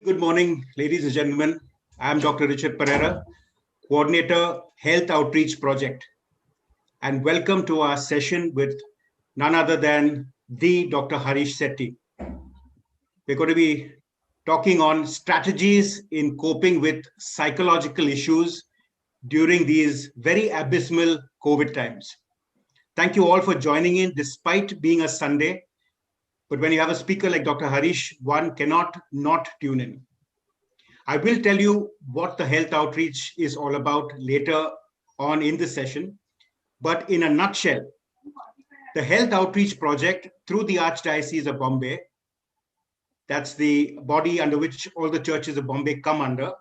Good morning, ladies and gentlemen. I'm Dr. Richard Pereira, Coordinator, Health Outreach Project. And welcome to our session with none other than the Dr. Harish Shetty. We're going to be talking on strategies in coping with psychological issues during these very abysmal COVID times. Thank you all for joining in despite being a Sunday. But when you have a speaker like Dr. Harish, one cannot not tune in. I will tell you what the health outreach is all about later on in the session. But in a nutshell, the health outreach project through the Archdiocese of Bombay, that's the body under which all the churches of Bombay come under,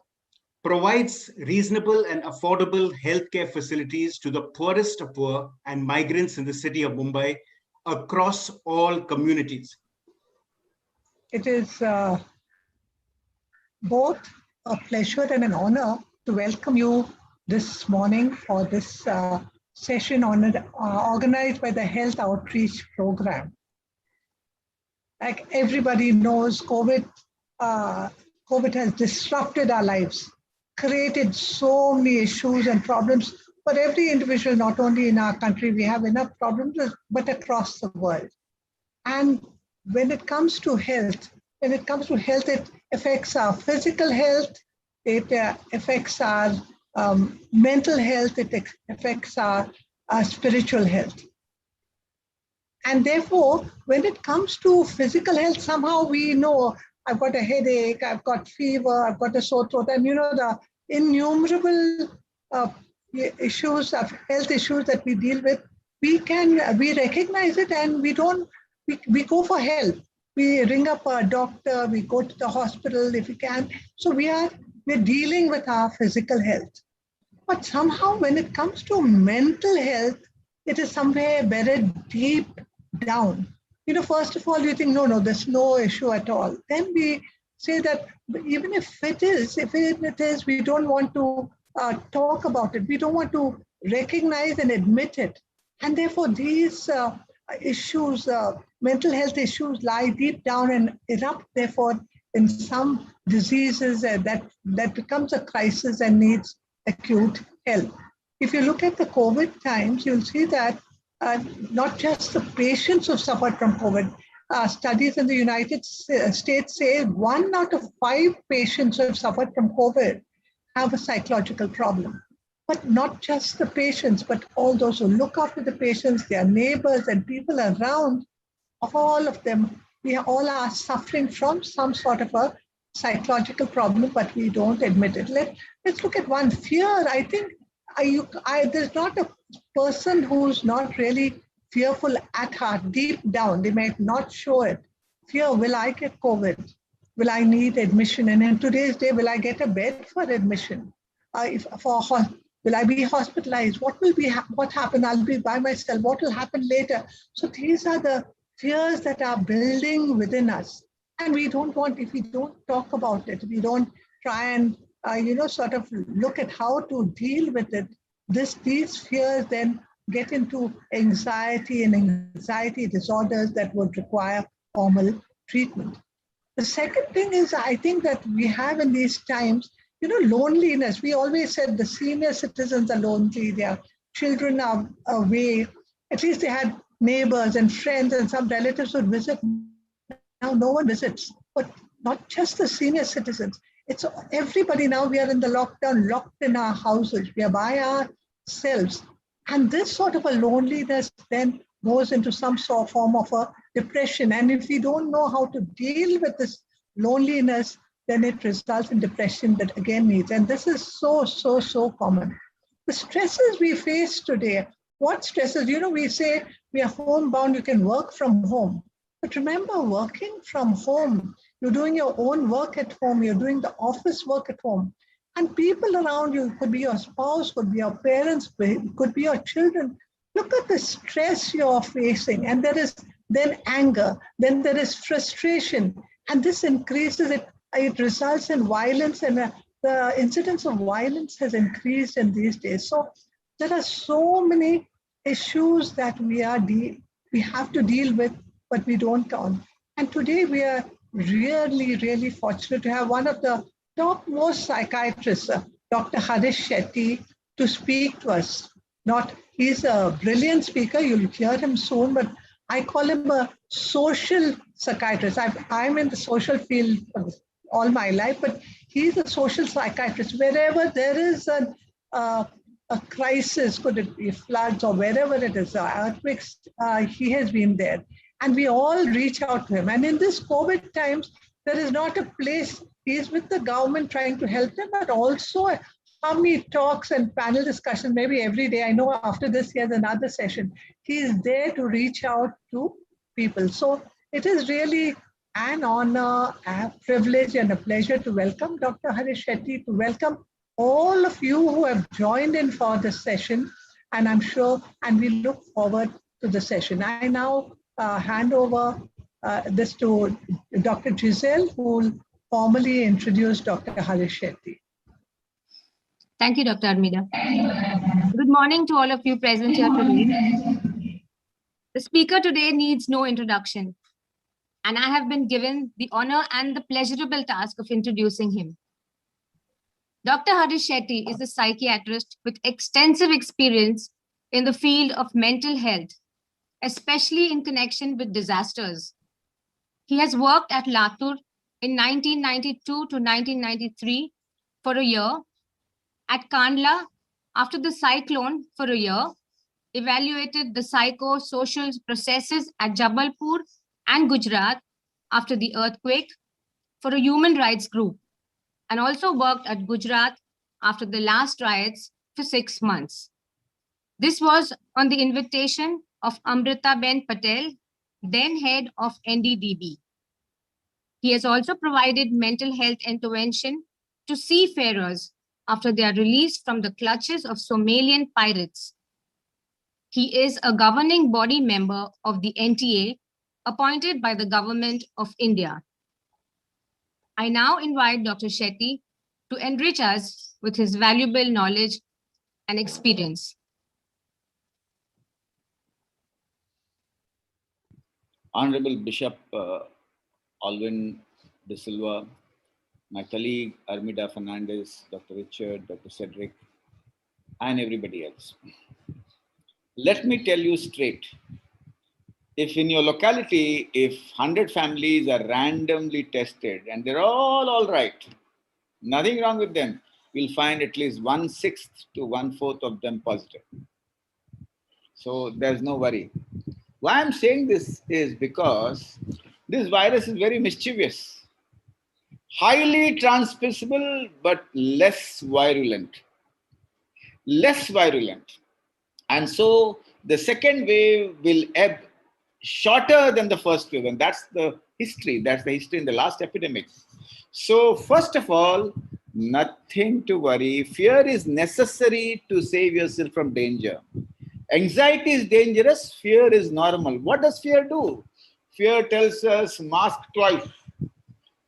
provides reasonable and affordable healthcare facilities to the poorest of poor and migrants in the city of Mumbai across all communities. It is both a pleasure and an honor to welcome you this morning for this session organized by the Health Outreach Program. Like everybody knows, COVID has disrupted our lives, created so many issues and problems for every individual, not only in our country. We have enough problems, but across the world. And when it comes to health, it affects our physical health, it affects our mental health, it affects our spiritual health. And therefore, when it comes to physical health, somehow we know I've got a headache, I've got fever, I've got a sore throat, and the innumerable issues of health issues that we deal with, we recognize it and we go for help. We ring up a doctor, we go to the hospital if we can. So we're dealing with our physical health. But somehow when it comes to mental health, it is somewhere buried deep down. First of all, you think, no, there's no issue at all. Then we say that even if it is, we don't want to talk about it. We don't want to recognize and admit it. And therefore these issues, mental health issues lie deep down and erupt therefore in some diseases that becomes a crisis and needs acute help. If you look at the COVID times, you'll see that not just the patients who suffered from COVID. Studies in the United States say 1 out of 5 patients who have suffered from COVID have a psychological problem. But not just the patients, but all those who look after the patients, their neighbors and people around, all of them, we all are suffering from some sort of a psychological problem, but we don't admit it. Let's look at one. Fear. I think there's not a person who's not really fearful at heart, deep down. They might not show it. Fear, will I get COVID? Will I need admission? And in today's day, will I get a bed for admission? Will I be hospitalized? What happened? I'll be by myself. What will happen later? So these are the fears that are building within us. And we don't want, if we don't talk about it, we don't try and, sort of look at how to deal with it, these fears then get into anxiety and anxiety disorders that would require formal treatment. The second thing is, I think that we have in these times, loneliness. We always said the senior citizens are lonely, their children are away. At least they had neighbors and friends and some relatives would visit. Now no one visits, but not just the senior citizens. It's everybody now. We are in the lockdown, locked in our houses. We are by ourselves. And this sort of a loneliness then goes into some sort of form of a depression. And if we don't know how to deal with this loneliness, then it results in depression that again needs. And this is so common. The stresses we face today, what stresses? We say we are homebound, you can work from home. But remember, working from home, you're doing your own work at home, you're doing the office work at home. And people around you, could be your spouse, could be your parents, could be your children. Look at the stress you're facing. And there is then anger, then there is frustration. And this increases it. It results in violence, and the incidence of violence has increased in these days. So there are so many issues that we have to deal with, but we don't count. And today we are really, really fortunate to have one of the topmost psychiatrists, Dr. Harish Shetty, to speak to us. He's a brilliant speaker. You'll hear him soon, but I call him a social psychiatrist. I'm in the social field all my life, but he's a social psychiatrist. Wherever there is a crisis, could it be floods or wherever it is, earthquakes, he has been there. And we all reach out to him. And in this COVID times, there is not a place, he's with the government trying to help them, but also how many talks and panel discussions, maybe every day. I know after this, he has another session. He is there to reach out to people. So it is really an honor, a privilege, and a pleasure to welcome Dr. Harish Shetty, to welcome all of you who have joined in for this session. And I'm sure, and we look forward to the session. I now hand over this to Dr. Giselle, who will formally introduce Dr. Harish Shetty. Thank you, Dr. Armida. Good morning to all of you present here today. The speaker today needs no introduction, and I have been given the honor and the pleasurable task of introducing him. Dr. Harish Shetty is a psychiatrist with extensive experience in the field of mental health, especially in connection with disasters. He has worked at Latur in 1992 to 1993 for a year, at Kandla after the cyclone for a year, evaluated the psychosocial processes at Jabalpur and Gujarat after the earthquake for a human rights group, and also worked at Gujarat after the last riots for 6 months. This was on the invitation of Amrita Ben Patel, then head of NDDB. He has also provided mental health intervention to seafarers after they are released from the clutches of Somalian pirates. He is a governing body member of the NTA, appointed by the Government of India. I now invite Dr. Shetty to enrich us with his valuable knowledge and experience. Honorable Bishop Alvin De Silva, my colleague Armida Fernandez, Dr. Richard, Dr. Cedric, and everybody else. Let me tell you straight. If in your locality, if 100 families are randomly tested and they're all right, nothing wrong with them, you'll find at least 1/6 to 1/4 of them positive. So there's no worry. Why I'm saying this is because this virus is very mischievous. Highly transmissible, but less virulent. Less virulent. And so the second wave will ebb shorter than the first wave. And that's the history. That's the history in the last epidemic. So first of all, nothing to worry. Fear is necessary to save yourself from danger. Anxiety is dangerous. Fear is normal. What does fear do? Fear tells us mask twice.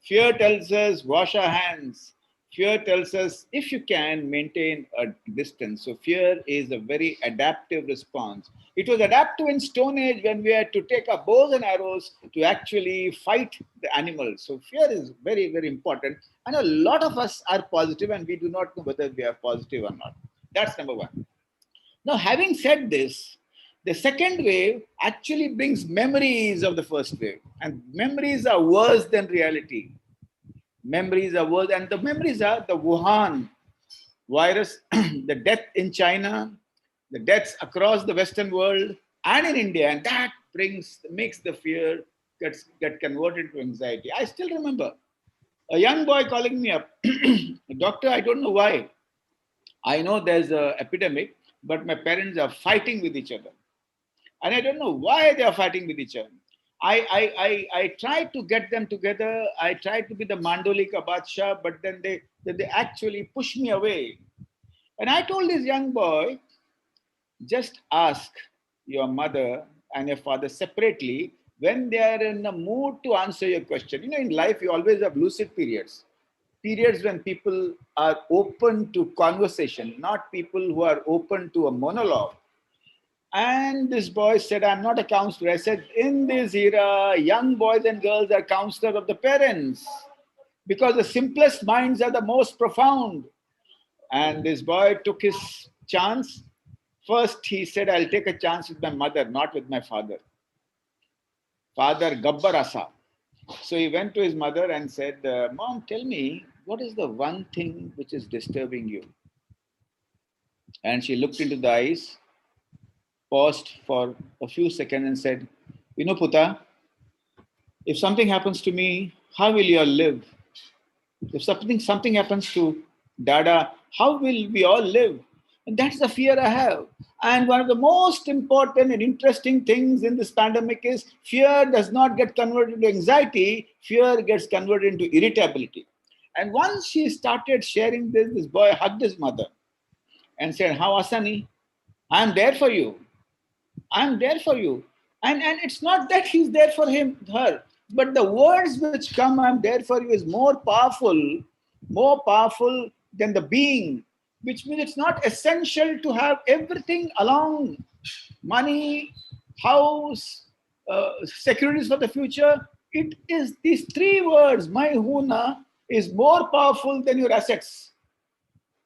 Fear tells us wash our hands. Fear tells us, if you can, maintain a distance. So fear is a very adaptive response. It was adaptive in Stone Age when we had to take our bows and arrows to actually fight the animals. So fear is very, very important. And a lot of us are positive and we do not know whether we are positive or not. That's number one. Now, having said this, the second wave actually brings memories of the first wave. And memories are worse than reality. Memories are worse. And the memories are the Wuhan virus, the death in China, the deaths across the Western world and in India. And that makes the fear get converted to anxiety. I still remember a young boy calling me up. Doctor, I don't know why. I know there's an epidemic, but my parents are fighting with each other. And I don't know why they are fighting with each other. I tried to get them together. I tried to be the Mandolika Badsha, but then they actually pushed me away. And I told this young boy, just ask your mother and your father separately when they are in a mood to answer your question. You know, in life, you always have lucid periods. Periods when people are open to conversation, not people who are open to a monologue. And this boy said, I'm not a counselor. I said, in this era, young boys and girls are counselors of the parents because the simplest minds are the most profound. And this boy took his chance. First, he said, I'll take a chance with my mother, not with my father. Father Gabbar Asa. So he went to his mother and said, Mom, tell me, what is the one thing which is disturbing you? And she looked into the eyes, paused for a few seconds and said, you know, Puta, if something happens to me, how will you all live? If something happens to Dada, how will we all live? And that's the fear I have. And one of the most important and interesting things in this pandemic is fear does not get converted into anxiety, fear gets converted into irritability. And once she started sharing this, this boy hugged his mother and said, how Asani? I'm there for you. I'm there for you. And it's not that he's there for her, but the words which come, I'm there for you, is more powerful than the being, which means it's not essential to have everything along money, house, securities for the future. It is these three words, my huna, is more powerful than your assets.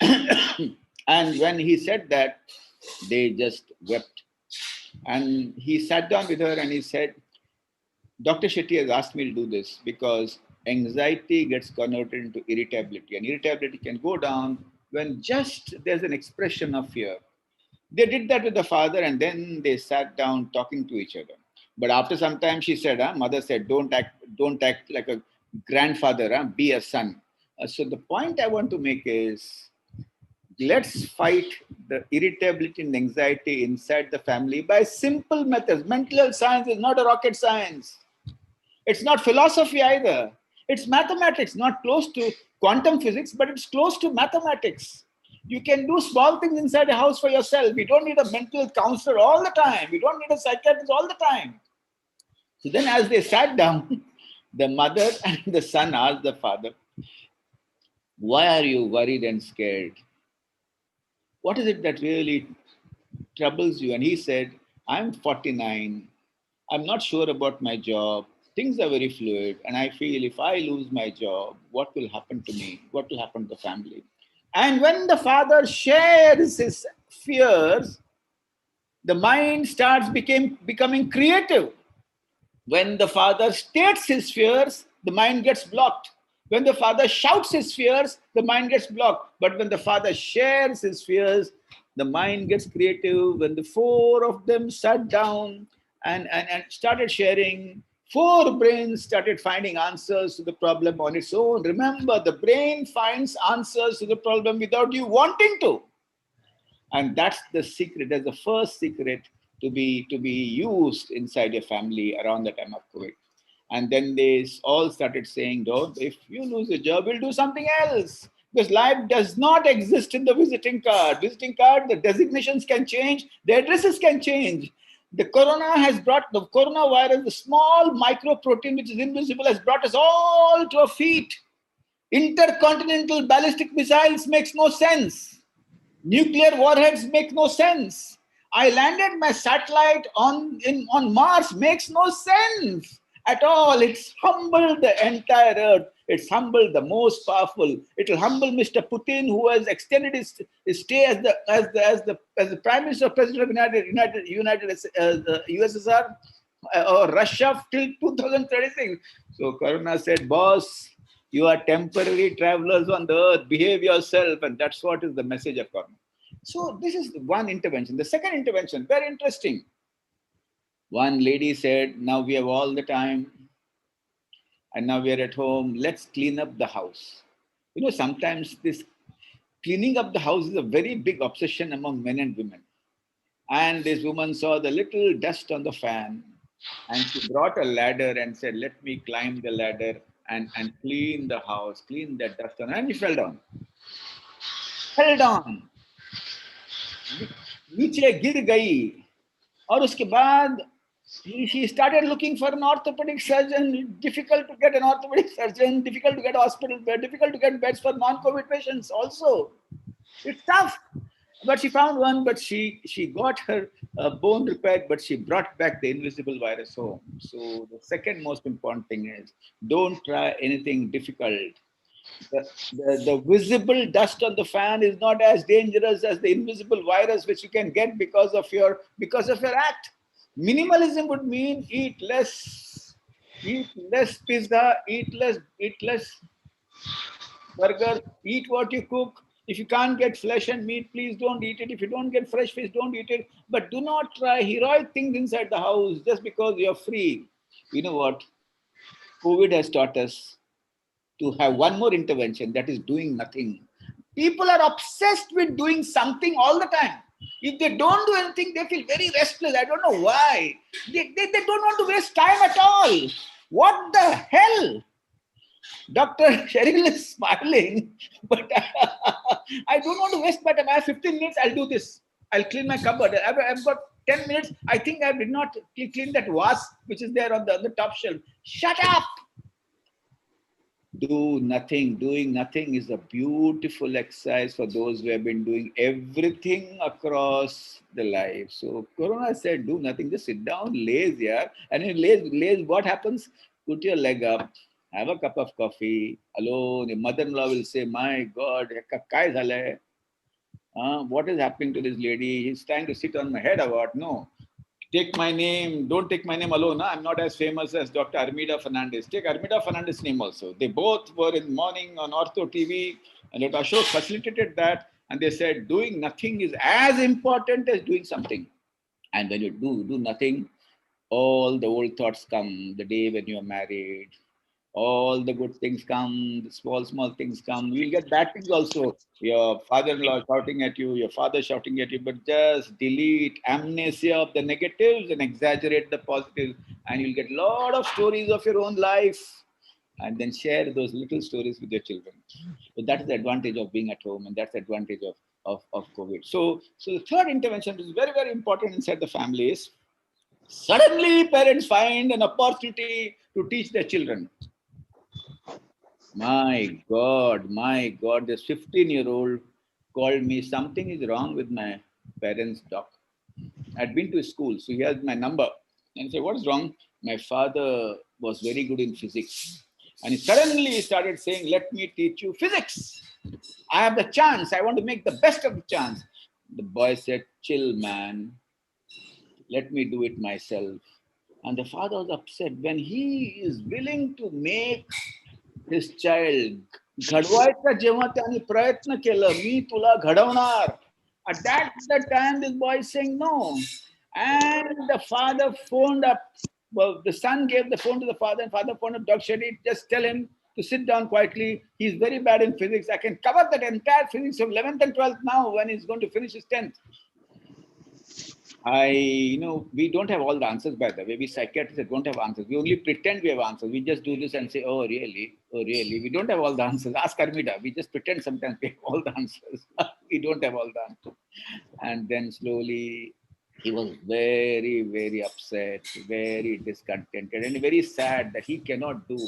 And when he said that, they just wept. And he sat down with her and he said, Dr. Shetty has asked me to do this because anxiety gets converted into irritability, and irritability can go down when just there's an expression of fear. They did that with the father, and then they sat down talking to each other. But after some time, she said, mother said, don't act like a grandfather, be a son. So the point I want to make is, let's fight the irritability and anxiety inside the family by simple methods. Mental health science is not a rocket science. It's not philosophy either. It's mathematics, not close to quantum physics, but it's close to mathematics. You can do small things inside a house for yourself. You don't need a mental health counselor all the time. You don't need a psychiatrist all the time. So then as they sat down, the mother and the son asked the father, why are you worried and scared? What is it that really troubles you? And he said, I'm 49. I'm not sure about my job. Things are very fluid. And I feel if I lose my job, what will happen to me? What will happen to the family? And when the father shares his fears, the mind starts becoming creative. When the father states his fears, the mind gets blocked. When the father shouts his fears, the mind gets blocked. But when the father shares his fears, the mind gets creative. When the four of them sat down and started sharing, four brains started finding answers to the problem on its own. Remember, the brain finds answers to the problem without you wanting to. And that's the secret. That's the first secret to be used inside your family around the time of COVID. And then they all started saying, don't, if you lose a job, we'll do something else. Because life does not exist in the visiting card. Visiting card, the designations can change, the addresses can change. The coronavirus, the small microprotein which is invisible, has brought us all to our feet. Intercontinental ballistic missiles makes no sense. Nuclear warheads make no sense. I landed my satellite on Mars makes no sense at all. It's humbled the entire earth. It's humbled the most powerful. It will humble Mr. Putin, who has extended his stay as the Prime Minister, President of USSR or Russia till 2036. So Corona said, boss, you are temporary travelers on the earth. Behave yourself. And that's what is the message of Corona. So this is one intervention. The second intervention, very interesting. One lady said, now we have all the time and now we are at home. Let's clean up the house. You know, sometimes this cleaning up the house is a very big obsession among men and women. And this woman saw the little dust on the fan and she brought a ladder and said, let me climb the ladder and clean the house, clean that dust on. And she fell down. Fell down. नीचे गिर गई और उसके बाद she started looking for an orthopedic surgeon. Difficult to get an orthopedic surgeon, difficult to get a hospital bed, difficult to get beds for non-COVID patients also. It's tough. But she found one, but she got her bone repaired, but she brought back the invisible virus home. So the second most important thing is don't try anything difficult. The visible dust on the fan is not as dangerous as the invisible virus which you can get because of your act. Minimalism would mean eat less pizza, eat less burger, eat what you cook. If you can't get flesh and meat, please don't eat it. If you don't get fresh fish, don't eat it. But do not try heroic things inside the house just because you're free. You know what? COVID has taught us to have one more intervention, that is doing nothing. People are obsessed with doing something all the time. If they don't do anything, they feel very restless. I don't know why. They don't want to waste time at all. What the hell? Dr. Cheryl is smiling, but I don't want to waste my time. I have 15 minutes, I'll do this. I'll clean my cupboard. I've got 10 minutes. I think I did not clean that vase which is there on the top shelf. Shut up! Do nothing. Doing nothing is a beautiful exercise for those who have been doing everything across the life. So Corona said, do nothing, just sit down, laze, yeah. And in laze, what happens? Put your leg up, have a cup of coffee alone. Your mother-in-law will say, my God, what is happening to this lady? He's trying to sit on my head or what? No. Take my name. Don't take my name alone. I'm not as famous as Dr. Armida Fernandez. Take Armida Fernandez's name also. They both were in the morning on Ortho TV, and Dr. Ashok facilitated that. And they said, doing nothing is as important as doing something. And when you do nothing, all the old thoughts come. The day when you are married, all the good things come, the small things come. You'll get bad things also. Your father-in-law shouting at you, your father shouting at you, but just delete amnesia of the negatives and exaggerate the positives. And you'll get a lot of stories of your own life. And then share those little stories with your children. So that is the advantage of being at home, and that's the advantage of COVID. So the third intervention is very, very important inside the family is suddenly parents find an opportunity to teach their children. My God, this 15-year-old called me, something is wrong with my parents' doc. I'd been to his school, so he has my number. And I said, what is wrong? My father was very good in physics. And he suddenly started saying, let me teach you physics. I have the chance. I want to make the best of the chance. The boy said, chill, man. Let me do it myself. And the father was upset. When he is willing to make his child घडवायचा जेव्हा त्याने प्रयत्न केलं मी तुला घडवणार, at that time this boy is saying no, and the father phoned up, well, the son gave the phone to the father, and father phoned up, Dr. Shetty, just tell him to sit down quietly. He's very bad in physics. I can cover that entire physics of 11th and 12th now when he's going to finish his 10th. We don't have all the answers, by the way. We psychiatrists don't have answers. We only pretend we have answers. We just do this and say, oh, really? Oh, really? We don't have all the answers. Ask Armida. We just pretend sometimes we have all the answers. We don't have all the answers. And then slowly, he was very, very upset, very discontented, and very sad that he cannot do.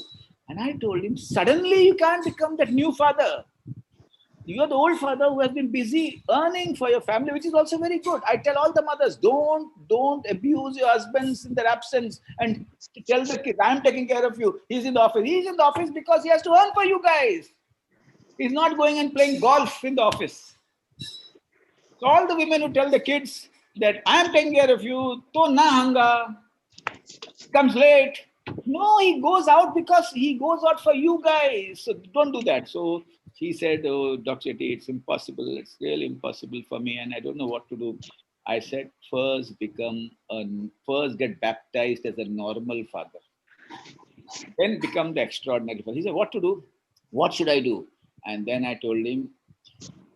And I told him, suddenly you can't become that new father. You are the old father who has been busy earning for your family, which is also very good. I tell all the mothers, don't abuse your husbands in their absence and tell the kids, I'm taking care of you. He's in the office. He's in the office because he has to earn for you guys. He's not going and playing golf in the office. So all the women who tell the kids that I'm taking care of you, to na hanga, comes late. No, he goes out because he goes out for you guys. So don't do that. So he said, oh, Dr. Shetty, it's impossible. It's really impossible for me. And I don't know what to do. I said, first get baptized as a normal father. Then become the extraordinary father. He said, what to do? What should I do? And then I told him,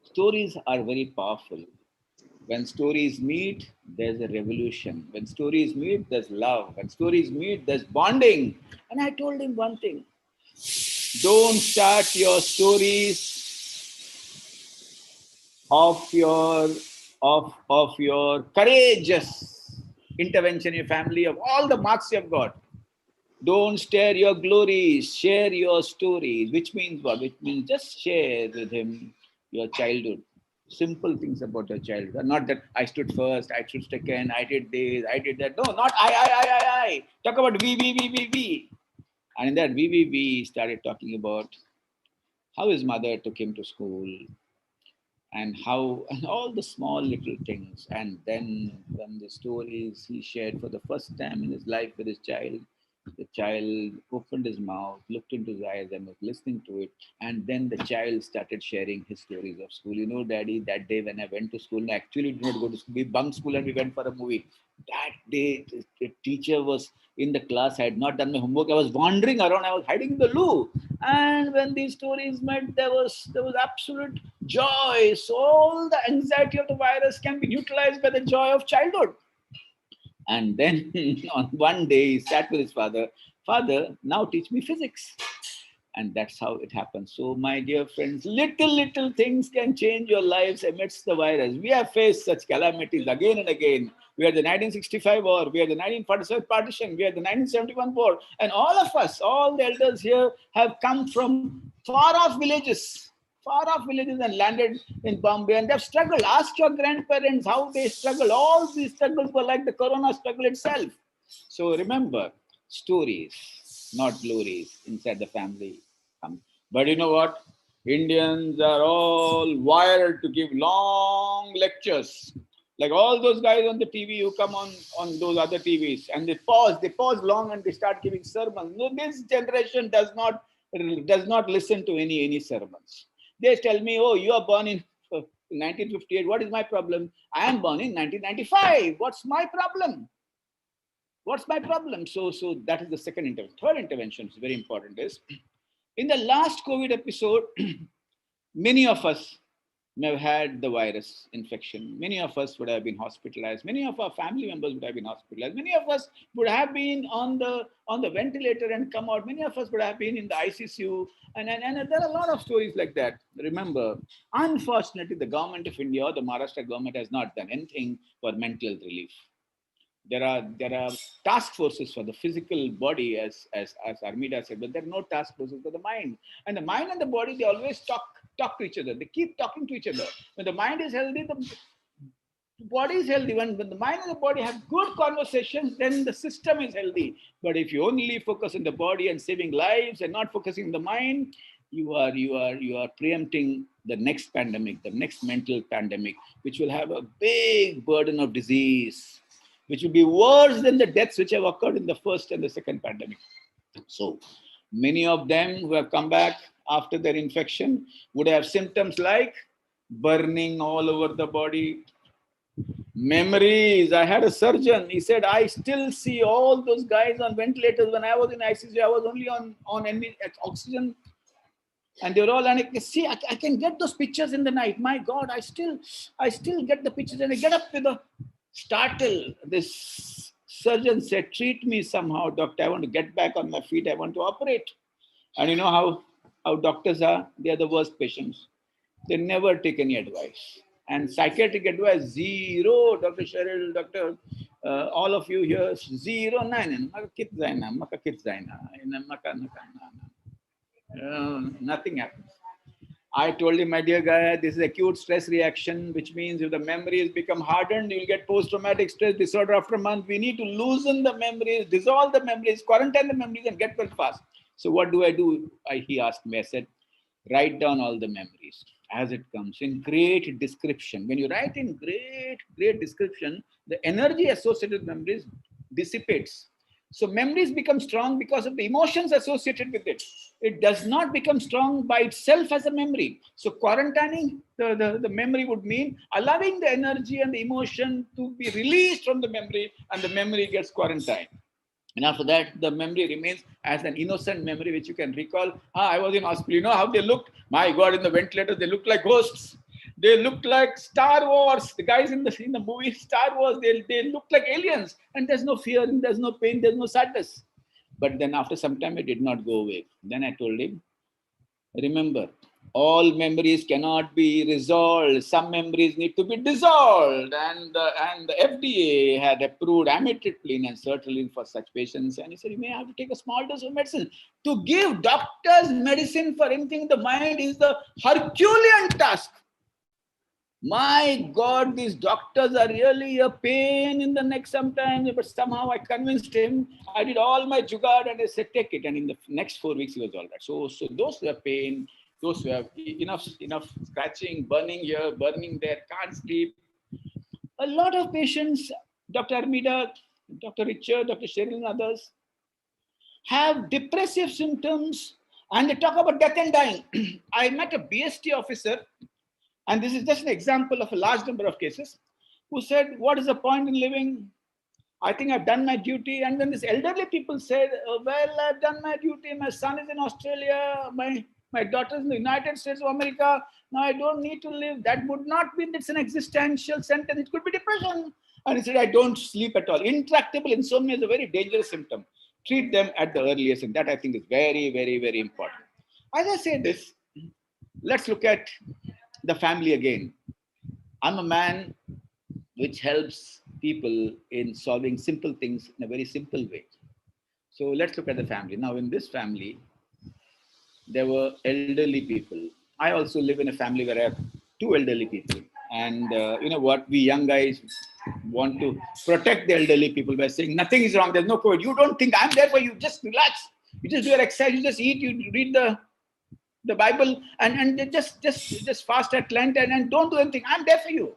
stories are very powerful. When stories meet, there's a revolution. When stories meet, there's love. When stories meet, there's bonding. And I told him one thing. Don't start your stories of your courageous intervention in your family, of all the marks you have got. Don't share your glories, share your stories. Which means what? Which means just share with him your childhood. Simple things about your childhood. Not that I stood first, I stood second, I did this, I did that. No, not I. Talk about we. And in that we started talking about how his mother took him to school, and how, and all the small little things. And then when the stories he shared for the first time in his life with his child, the child opened his mouth, looked into his eyes, and was listening to it. And then the child started sharing his stories of school. You know, Daddy, that day when I went to school, I actually did not go to school. We bunked school and we went for a movie. That day, the teacher was in the class. I had not done my homework. I was wandering around. I was hiding in the loo. And when these stories met, there was absolute joy. So all the anxiety of the virus can be neutralized by the joy of childhood. And then on one day he sat with his father. Father, now teach me physics. And that's how it happens. So my dear friends, little things can change your lives amidst the virus. We have faced such calamities again and again. We had the 1965 war, we had the 1947 partition, we had the 1971 war. And all of us, all the elders here, have come from far off villages and landed in Bombay, and they've struggled. Ask your grandparents how they struggled. All these struggles were like the corona struggle itself. So remember, stories, not glories, inside the family. But you know what? Indians are all wired to give long lectures. Like all those guys on the TV who come on those other TVs, and they pause long and they start giving sermons. No, this generation does not listen to any sermons. They tell me, oh, you are born in 1958. What is my problem? I am born in 1995. What's my problem? So that is the second intervention. Third intervention is very important. Is in the last COVID episode, many of us may have had the virus infection. Many of us would have been hospitalized. Many of our family members would have been hospitalized. Many of us would have been on the ventilator and come out. Many of us would have been in the ICU. And there are a lot of stories like that. Remember, unfortunately, the government of India or the Maharashtra government has not done anything for mental relief. There are task forces for the physical body, as Armida said, but there are no task forces for the mind. And the mind and the body, they always talk to each other. They keep talking to each other. When the mind is healthy, the body is healthy. When the mind and the body have good conversations, then the system is healthy. But if you only focus on the body and saving lives and not focusing on the mind, you are preempting the next pandemic, the next mental pandemic, which will have a big burden of disease, which will be worse than the deaths which have occurred in the first and the second pandemic. So many of them who have come back after their infection would have symptoms like burning all over the body, memories. I had a surgeon, he said, I still see all those guys on ventilators. When I was in ICU, I was only on oxygen. And they were all, and I can see, I can get those pictures in the night. My God, I still get the pictures, and I get up with a startle. This surgeon said, treat me somehow, doctor. I want to get back on my feet. I want to operate. And you know how doctors are? They are the worst patients. They never take any advice. And psychiatric advice, zero. Dr. Cheryl, Dr. All of you here, 0, 9. Nothing happens. I told him, my dear guy, this is acute stress reaction, which means if the memories become hardened, you'll get post-traumatic stress disorder after a month. We need to loosen the memories, dissolve the memories, quarantine the memories, and get well fast. So what do I do? He asked me. I said, write down all the memories as it comes in great description. When you write in great description, the energy associated with memories dissipates. So memories become strong because of the emotions associated with it. It does not become strong by itself as a memory. So quarantining the memory would mean allowing the energy and the emotion to be released from the memory, and the memory gets quarantined. And after that, the memory remains as an innocent memory, which you can recall. I was in hospital. You know how they looked? My God, in the ventilator, they looked like ghosts. They looked like Star Wars. The guys in the movie Star Wars, they looked like aliens. And there's no fear, and there's no pain, there's no sadness. But then after some time, it did not go away. Then I told him, remember, all memories cannot be resolved. Some memories need to be dissolved. And the FDA had approved amitriptyline and sertraline for such patients. And he said, you may have to take a small dose of medicine. To give doctors medicine for anything in the mind is the Herculean task. My God, these doctors are really a pain in the neck sometimes. But somehow I convinced him. I did all my jugaad and I said, take it. And in the next 4 weeks, he was all right. So those who have pain, those who have enough scratching, burning here, burning there, can't sleep. A lot of patients, Dr. Armida, Dr. Richard, Dr. Cheryl and others, have depressive symptoms and they talk about death and dying. I met a BST officer, and this is just an example of a large number of cases, who said, what is the point in living? I think I've done my duty. And then these elderly people said, well, I've done my duty. My son is in Australia. My daughter is in the United States of America. Now I don't need to live. That would not be, it's an existential sentence. It could be depression. And he said, I don't sleep at all. Intractable insomnia is a very dangerous symptom. Treat them at the earliest. And that I think is very, very, very important. As I say this, let's look at the family again. I'm a man which helps people in solving simple things in a very simple way. So let's look at the family. Now, in this family, there were elderly people. I also live in a family where I have 2 elderly people. And you know what? We young guys want to protect the elderly people by saying, nothing is wrong. There's no COVID. You don't think I'm there for you. Just relax. You just do your exercise. You just eat. You read the Bible and just fast at Lent and don't do anything. I'm there for you.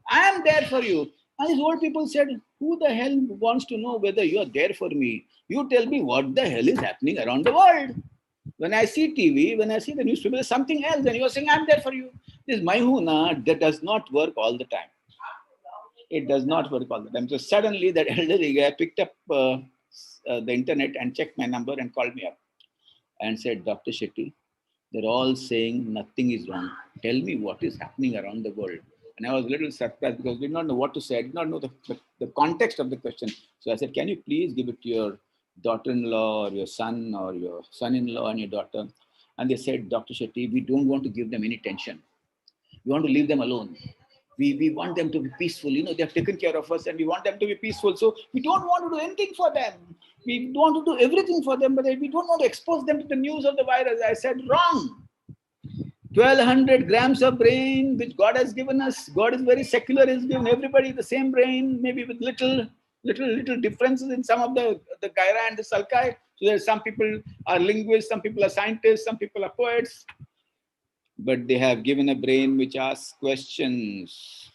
I am there for you. And these old people said, who the hell wants to know whether you are there for me? You tell me what the hell is happening around the world. When I see TV, when I see the newspaper, there's something else. And you're saying, I'm there for you. This Maihuna, that does not work all the time. It does not work all the time. So suddenly that elderly guy picked up the internet and checked my number and called me up and said, Dr. Shetty, they're all saying nothing is wrong. Tell me what is happening around the world. And I was a little surprised because I did not know what to say. I did not know the context of the question. So I said, can you please give it to your daughter-in-law or your son-in-law and your daughter? And they said, Dr. Shetty, we don't want to give them any tension. We want to leave them alone. We want them to be peaceful. You know, they have taken care of us and we want them to be peaceful. So we don't want to do anything for them. We want to do everything for them, but we don't want to expose them to the news of the virus. I said, wrong. 1,200 grams of brain, which God has given us. God is very secular. He's given everybody the same brain, maybe with little differences in some of the Gaira and the Salkai. So there's some people are linguists, some people are scientists, some people are poets. But they have given a brain which asks questions.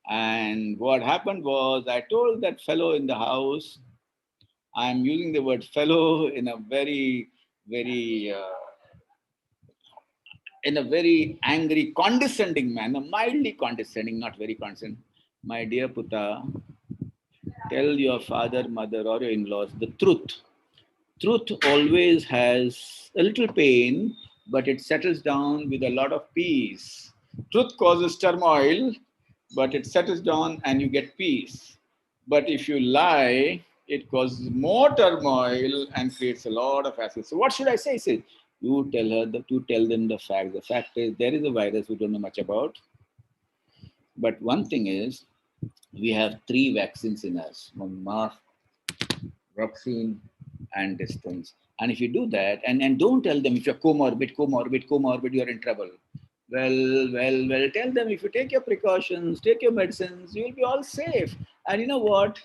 And what happened was, I told that fellow in the house, I'm using the word fellow in a very, very angry, condescending manner, mildly condescending, not very condescending. My dear Puta, tell your father, mother, or your in-laws the truth. Truth always has a little pain, but it settles down with a lot of peace. Truth causes turmoil, but it settles down and you get peace. But if you lie, it causes more turmoil and creates a lot of hassle. So what should I say? Say, you tell them the fact. The fact is there is a virus we don't know much about. But one thing is, we have 3 vaccines in us: mask, vaccine, and distance. And if you do that, and don't tell them if you're comorbid, you're in trouble. Well, tell them if you take your precautions, take your medicines, you'll be all safe. And you know what?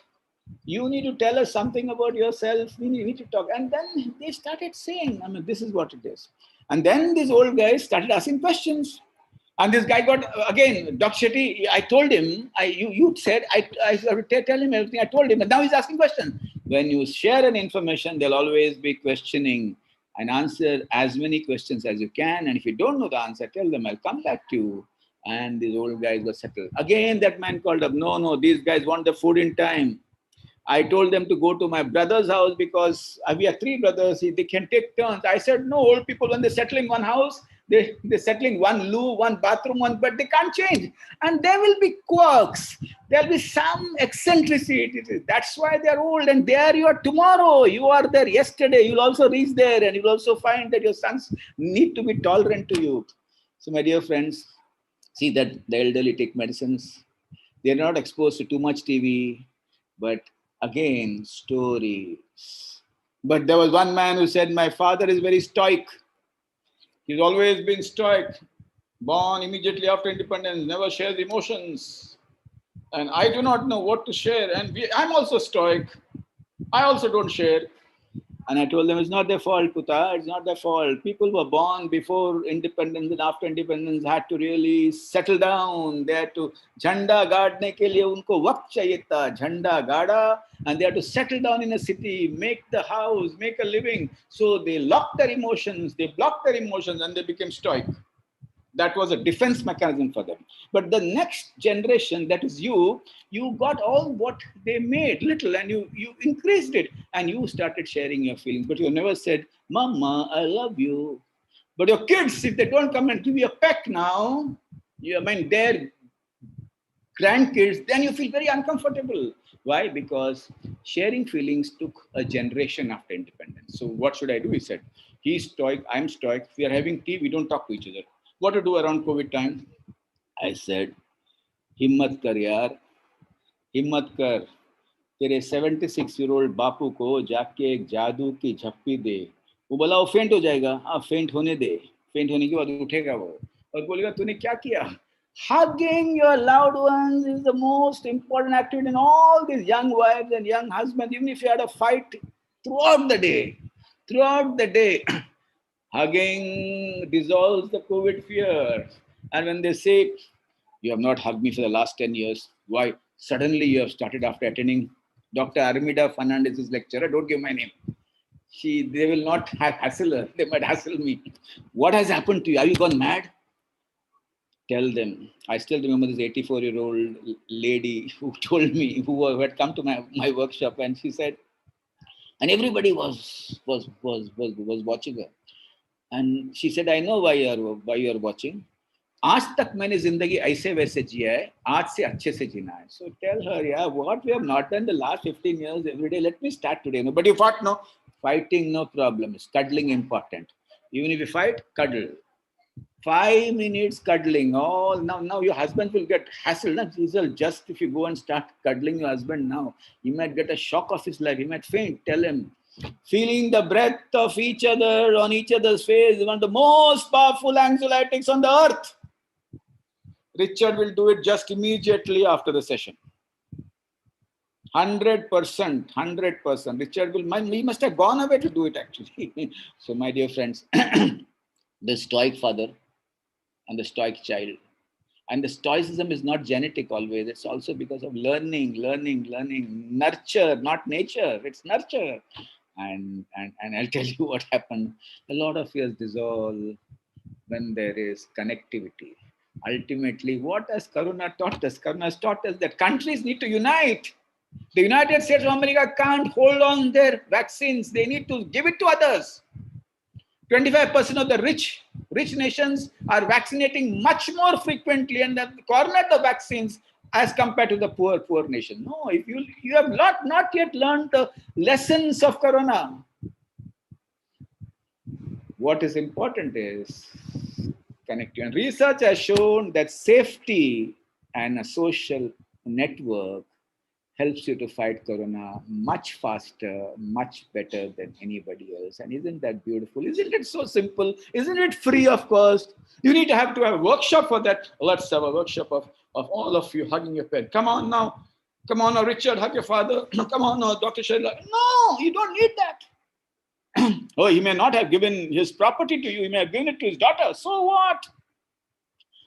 You need to tell us something about yourself. We need to talk. And then they started saying, I mean, this is what it is. And then these old guys started asking questions. And this guy got, again, Dr. Shetty, I told him, you said, I tell him everything. I told him, but now he's asking questions. When you share an information, there'll always be questioning, and answer as many questions as you can. And if you don't know the answer, tell them, I'll come back to you. And these old guys were settled. Again, that man called up, no, these guys want the food in time. I told them to go to my brother's house because we have 3 brothers. They can take turns. I said, no, old people, when they're settling one house, they're settling one loo, one bathroom, but they can't change. And there will be quirks. There'll be some eccentricity. That's why they're old. And there you are tomorrow. You are there yesterday. You'll also reach there. And you'll also find that your sons need to be tolerant to you. So my dear friends, see that the elderly take medicines. They're not exposed to too much TV. But again, stories. But there was one man who said, my father is very stoic. He's always been stoic. born immediately after independence, never shares emotions. And I do not know what to share. And I'm also stoic. I also don't share. And I told them, it's not their fault, Puta. It's not their fault. People were born before independence and after independence had to really settle down. They had to jhanda gaadne ke liye unko waqt chahiye tha. Jhanda gaada, and they had to settle down in a city, make the house, make a living. So they locked their emotions, they blocked their emotions, and they became stoic. That was a defense mechanism for them. But the next generation, that is you got all what they made little, and you increased it, and you started sharing your feelings. But you never said, Mama, I love you. But your kids, if they don't come and give you a peck now, their grandkids, then you feel very uncomfortable. Why? Because sharing feelings took a generation after independence. So what should I do? He said, he's stoic, I'm stoic. If we are having tea, we don't talk to each other. What to do around COVID time? I said, himmat kar yaar, himmat kar. तेरे 76-year-old बापू को जाके एक जादू की झप्पी दे. वो बोला वो फेंट हो जाएगा. हाँ, फेंट होने दे. फेंट होने के बाद उठेगा वो और बोलेगा तूने क्या किया? Hugging your loved ones is the most important activity in all these young wives and young husbands. Even if you had a fight throughout the day, hugging dissolves the COVID fear. And when they say, you have not hugged me for the last 10 years, why? Suddenly you have started after attending Dr. Armida Fernandez's lecture. Don't give my name. They will not hassle her. They might hassle me. What has happened to you? Have you gone mad? Tell them. I still remember this 84-year-old lady who told me, who had come to my workshop, and she said, and everybody was watching her. And she said, I know why you're watching. आज तक मैंने जिंदगी ऐसे वैसे जिया है, आज से अच्छे से जीना है. So tell her, yeah, what we have not done the last 15 years every day, let me start today. No, but you fought, no? Fighting, no problem. Cuddling important. Even if you fight, cuddle. 5 minutes cuddling. Oh, now your husband will get hassled. Just if you go and start cuddling your husband now, he might get a shock of his life. He might faint. Tell him. Feeling the breath of each other on each other's face is one of the most powerful anxiolytics on the earth. Richard will do it just immediately after the session. 100%. Richard he must have gone away to do it actually. So my dear friends, the stoic father and the stoic child. And the stoicism is not genetic always. It's also because of learning. Nurture, not nature. It's nurture. And I'll tell you what happened. A lot of fears dissolve when there is connectivity. Ultimately, what has Karuna taught us? Karuna has taught us that countries need to unite. The United States of America can't hold on their vaccines. They need to give it to others. 25% of the rich nations are vaccinating much more frequently and have cornered the vaccines as compared to the poor nation. No, if you have not yet learned the lessons of Corona. What is important is connectivity. And research has shown that safety and a social network helps you to fight Corona much faster, much better than anybody else. And isn't that beautiful? Isn't it so simple? Isn't it free of cost? You need to have a workshop for that. Let's have a workshop of all of you hugging your pet. Come on now, Richard, hug your father. Come on now, Dr. Sheila. No, you don't need that. Oh, he may not have given his property to you. He may have given it to his daughter. So what?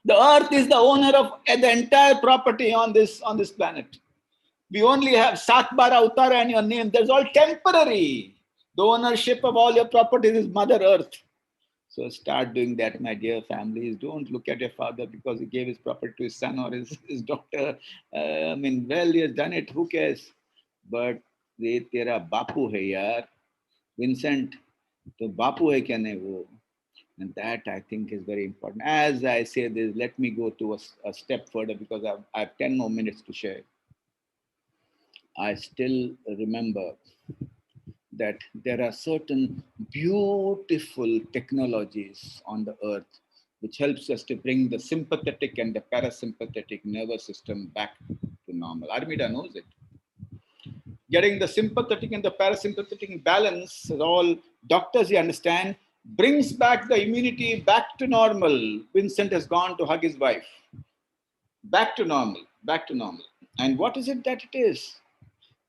The earth is the owner of the entire property on this planet. We only have Satbara Uttara in your name. That's all temporary. The ownership of all your properties is Mother Earth. So start doing that, my dear families. Don't look at your father because he gave his property to his son or his daughter. Well, he has done it. Who cares? But ye tera bapu hai yaar. Vincent, to bapu hai kya nahi wo? And that I think is very important. As I say this, let me go to a step further because I have 10 more minutes to share. I still remember that there are certain beautiful technologies on the earth which helps us to bring the sympathetic and the parasympathetic nervous system back to normal. Armida knows it. Getting the sympathetic and the parasympathetic in balance, all doctors, you understand, brings back the immunity back to normal. Vincent has gone to hug his wife. Back to normal, back to normal. And what is it that it is?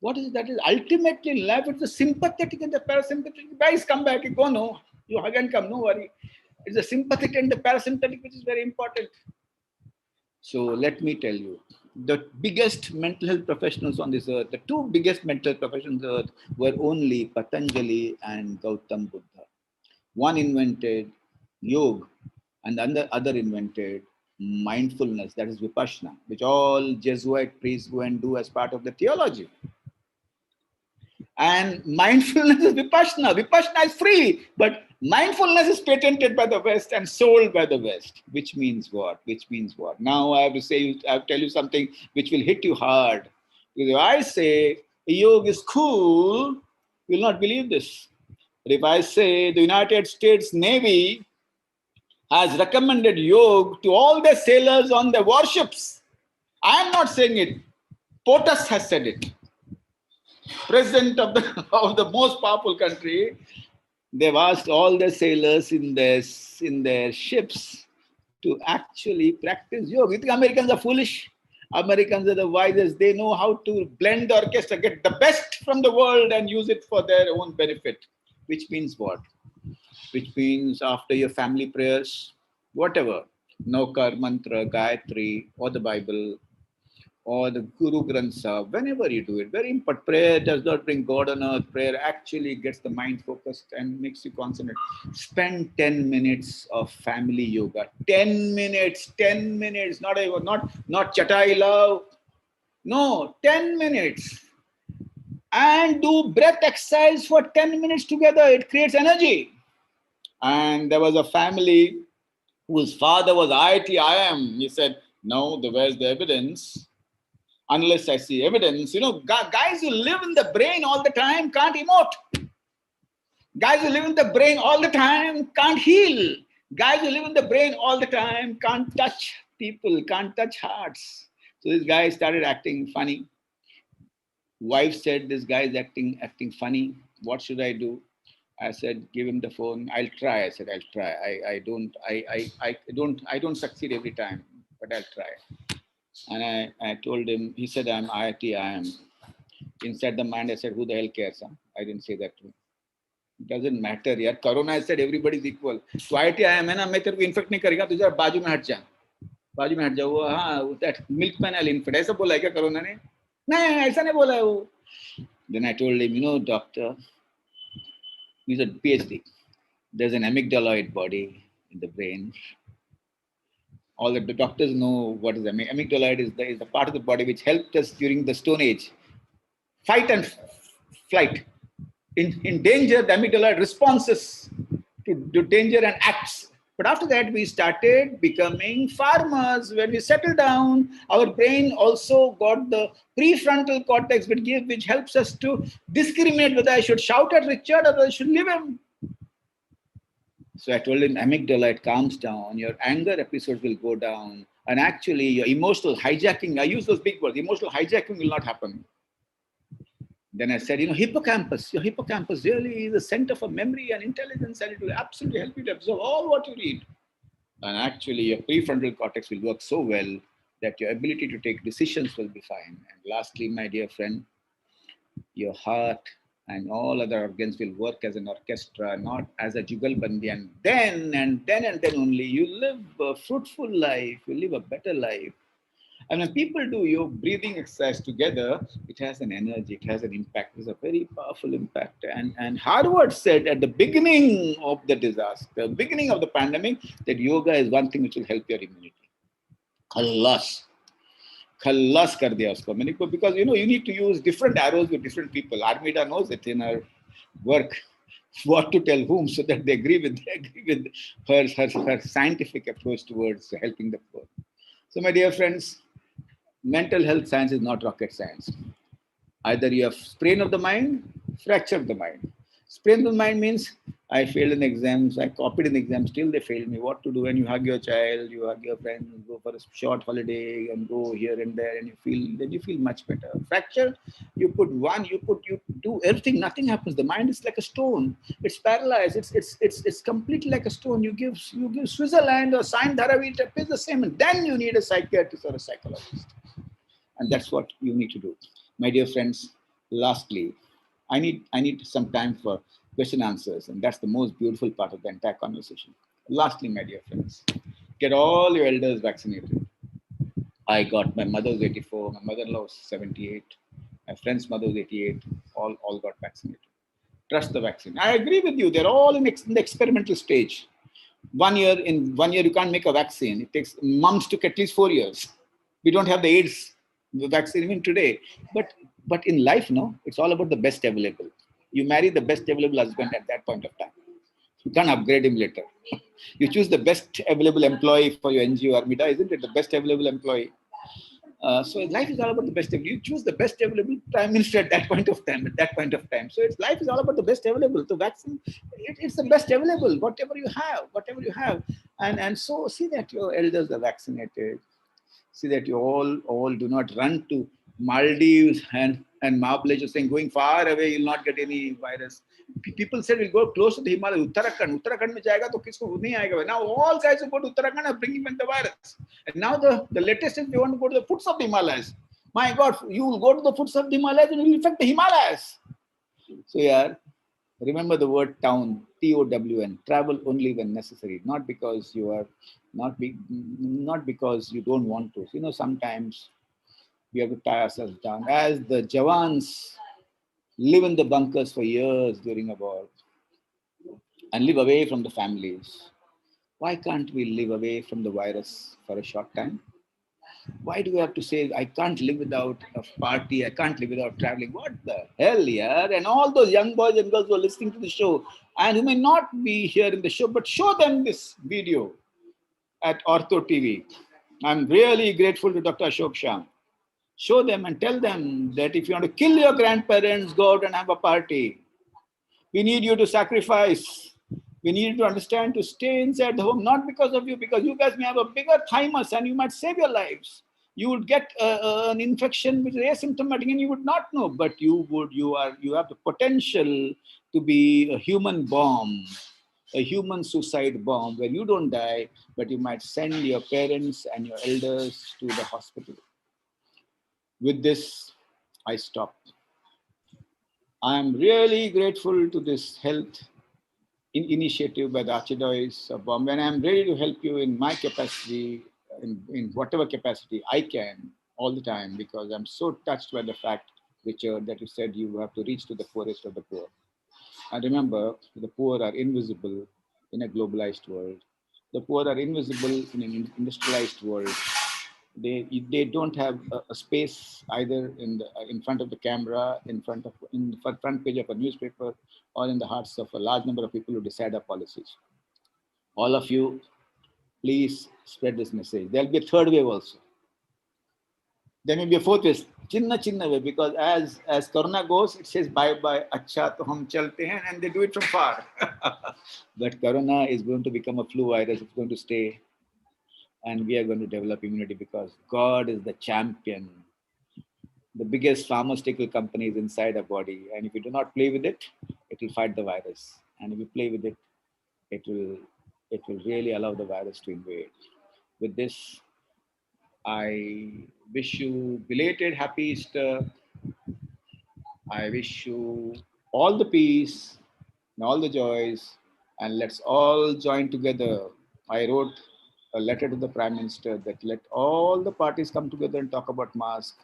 What is it that is ultimately in life? It's the sympathetic and the parasympathetic. Guys, come back. You go, no. You hug and come, no worry. It's the sympathetic and the parasympathetic which is very important. So let me tell you, the biggest mental health professionals on this earth, the two biggest mental health professionals on earth were only Patanjali and Gautam Buddha. One invented yoga and the other invented mindfulness, that is Vipassana, which all Jesuit priests go and do as part of the theology. And mindfulness is Vipassana. Vipassana is free, but mindfulness is patented by the West and sold by the West. Which means what? Which means what? Now I have to tell you something which will hit you hard. Because if I say yoga is cool, you will not believe this. But if I say the United States Navy has recommended yoga to all the sailors on the warships, I am not saying it. POTUS has said it. President of the most powerful country, they've asked all the sailors in their ships to actually practice yoga. You think Americans are foolish? Americans are the wisest. They know how to blend the orchestra, get the best from the world and use it for their own benefit. Which means what? Which means after your family prayers, whatever, Naukar, Mantra, Gayatri, or the Bible, or the Guru Granth Sahib, whenever you do it, very important. Prayer does not bring God on earth. Prayer actually gets the mind focused and makes you concentrate. Spend 10 minutes of family yoga. 10 minutes, not chatai love. No, 10 minutes. And do breath exercise for 10 minutes together. It creates energy. And there was a family whose father was IIM. He said, no, where's the evidence? Unless I see evidence, guys who live in the brain all the time can't emote. Guys who live in the brain all the time can't heal. Guys who live in the brain all the time can't touch people, can't touch hearts. So this guy started acting funny. Wife said, this guy is acting funny. What should I do? I said, give him the phone. I'll try. I said, I'll try. I don't succeed every time, but I'll try. And I told him, he said, I'm IIM. Inside the mind, I said, who the hell cares? Huh? I didn't say that to him. It doesn't matter. Yeah. Corona, I said, everybody's equal. So IIM, I मैं तेरे को infect नहीं करेगा, तुझे बाजू में हट जा. बाजू में हट जा. वो हाँ, that milkman will infect. ऐसा बोला है क्या कोरोना ने? नहीं, ऐसा नहीं बोला है वो. Then I told him, doctor, he's a PhD. There's an amygdaloid body in the brain. All the doctors know what is amygdaloid is the part of the body which helped us during the Stone Age. Fight and flight. In danger, the amygdaloid responses to danger and acts. But after that, we started becoming farmers. When we settled down, our brain also got the prefrontal cortex, which helps us to discriminate whether I should shout at Richard or whether I should leave him. So I told him, amygdaloid calms down, your anger episodes will go down, and actually your emotional hijacking, I use those big words, emotional hijacking will not happen. Then I said, your hippocampus really is the center for memory and intelligence, and it will absolutely help you to absorb all what you read. And actually your prefrontal cortex will work so well that your ability to take decisions will be fine. And lastly, my dear friend, your heart and all other organs will work as an orchestra, not as a jugalbandi. And then only you live a fruitful life, you live a better life. And when people do your breathing exercise together, it has an energy, it has an impact. It's a very powerful impact. And Harvard said at the beginning of the disaster, beginning of the pandemic, that yoga is one thing which will help your immunity. Khallas kar diya usko. Because you need to use different arrows with different people. Armida knows it in her work, what to tell whom, so that they agree with her scientific approach towards helping the poor. So my dear friends, mental health science is not rocket science. Either you have sprain of the mind, fracture of the mind. Painful mind means I failed in exams, I copied in exams, still they failed me. What to do when you hug your child, you hug your friend, go for a short holiday and go here and there, and you feel much better. Fracture, you do everything, nothing happens. The mind is like a stone. It's paralyzed. It's completely like a stone. You give Switzerland or Saint Dharavit, it's the same. And then you need a psychiatrist or a psychologist. And that's what you need to do. My dear friends, lastly, I need some time for question answers, and that's the most beautiful part of the entire conversation. Lastly, my dear friends, get all your elders vaccinated. I got my mother was 84, my mother-in-law was 78, my friend's mother was 88, all got vaccinated. Trust the vaccine. I agree with you. They're all in the experimental stage. In 1 year, you can't make a vaccine. It takes months to at least 4 years. We don't have the AIDS vaccine even today. But in life, no, it's all about the best available. You marry the best available husband at that point of time. You can't upgrade him later. You choose the best available employee for your NGO, Armida, isn't it? The best available employee. So life is all about the best available. You choose the best available prime minister at that point of time. So life is all about the best available. The vaccine, it's the best available. Whatever you have, and so see that your elders are vaccinated. See that you all do not run to Maldives and Mahabaleshwar saying going far away you'll not get any virus. People said we'll go close to the Himalayas. Uttarakhand mein jayega to kisko nahi aayega. Now all guys who go to Uttarakhand are bringing back the virus. And now the latest is they want to go to the foots of the Himalayas. My God, you will go to the foots of the Himalayas and you will infect the Himalayas. So yeah, remember the word town, TOWN. Travel only when necessary, not because you are not because you don't want to. You know, sometimes we have to tie ourselves down. As the Jawans live in the bunkers for years during a war and live away from the families, why can't we live away from the virus for a short time? Why do we have to say, I can't live without a party, I can't live without traveling? What the hell, yeah? And all those young boys and girls who are listening to the show and who may not be here in the show, but show them this video at Ortho TV. I'm really grateful to Dr. Ashok Shah. Show them and tell them that if you want to kill your grandparents, go out and have a party. We need you to sacrifice. We need you to understand to stay inside the home, not because of you, because you guys may have a bigger thymus and you might save your lives. You would get an infection which is asymptomatic and you would not know, but you have the potential to be a human bomb, a human suicide bomb where you don't die, but you might send your parents and your elders to the hospital. With this, I stop. I am really grateful to this health initiative by the Archiodiocese of Bombay, and I am ready to help you in my capacity, in whatever capacity I can, all the time, because I'm so touched by the fact, Richard, that you said you have to reach to the poorest of the poor. And remember, the poor are invisible in a globalized world. The poor are invisible in an industrialized world. They don't have a space either in front of the camera, in the front page of a newspaper, or in the hearts of a large number of people who decide our policies. All of you, please spread this message. There'll be a third wave also. There may be a fourth wave, chinna wave, because as Corona goes, it says bye bye, acha to hum chalte hain, and they do it from far. But Corona is going to become a flu virus. It's going to stay. And we are going to develop immunity because God is the champion. The biggest pharmaceutical company is inside our body. And if you do not play with it, it will fight the virus. And if you play with it, it will really allow the virus to invade. With this, I wish you belated happy Easter. I wish you all the peace and all the joys. And let's all join together. I wrote a letter to the Prime Minister that let all the parties come together and talk about masks.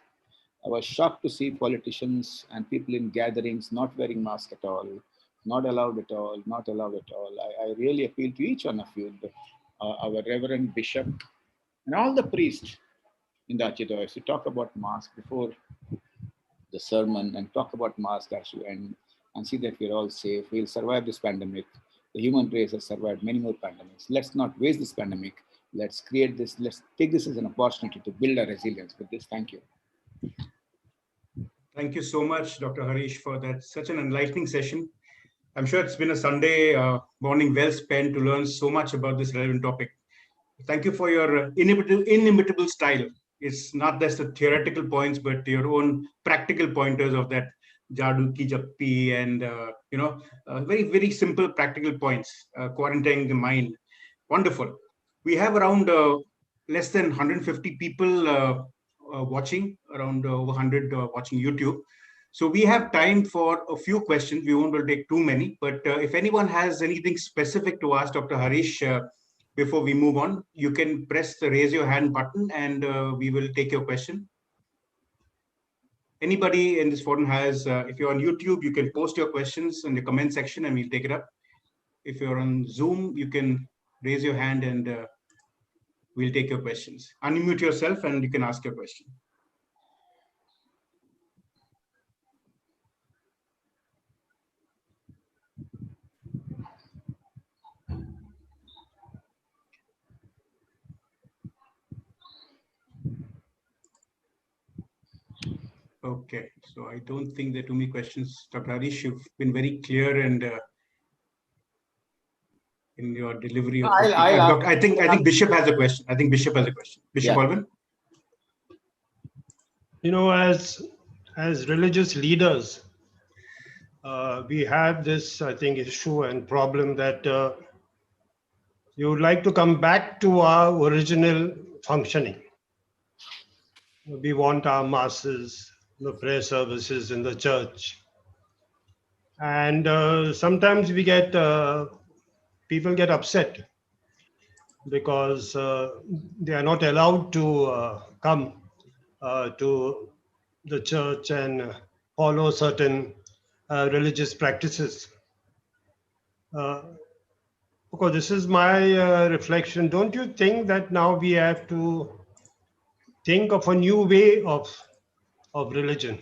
I was shocked to see politicians and people in gatherings not wearing masks at all, not allowed at all, not allowed at all. I really appeal to each one of you, our Reverend Bishop and all the priests in the Archiodiocese to talk about masks before the sermon and talk about masks as you end and see that we're all safe. We'll survive this pandemic. The human race has survived many more pandemics. Let's not waste this pandemic. Let's create this. Let's take this as an opportunity to build our resilience. With this, thank you. Thank you so much, Dr. Harish, for that such an enlightening session. I'm sure it's been a Sunday morning well spent to learn so much about this relevant topic. Thank you for your inimitable style. It's not just the theoretical points, but your own practical pointers of that Jadu ki Jappi and, very, very simple practical points, quarantining the mind. Wonderful. We have around less than 150 people watching, around over 100 watching YouTube. So we have time for a few questions. We won't take too many, but if anyone has anything specific to ask Dr. Harish before we move on, you can press the raise your hand button and we will take your question. Anybody in this forum has, if you're on YouTube, you can post your questions in the comment section and we'll take it up. If you're on Zoom, you can raise your hand and we'll take your questions. Unmute yourself and you can ask your question. Okay, so I don't think there are too many questions. Dr. Harish, you've been very clear and in your delivery of I think Bishop has a question. Bishop Alvin? You know, as religious leaders, we have this, I think, issue and problem that you would like to come back to our original functioning. We want our masses, the prayer services in the church. And sometimes we get, people get upset because they are not allowed to come to the church and follow certain religious practices. Because this is my reflection. Don't you think that now we have to think of a new way of religion?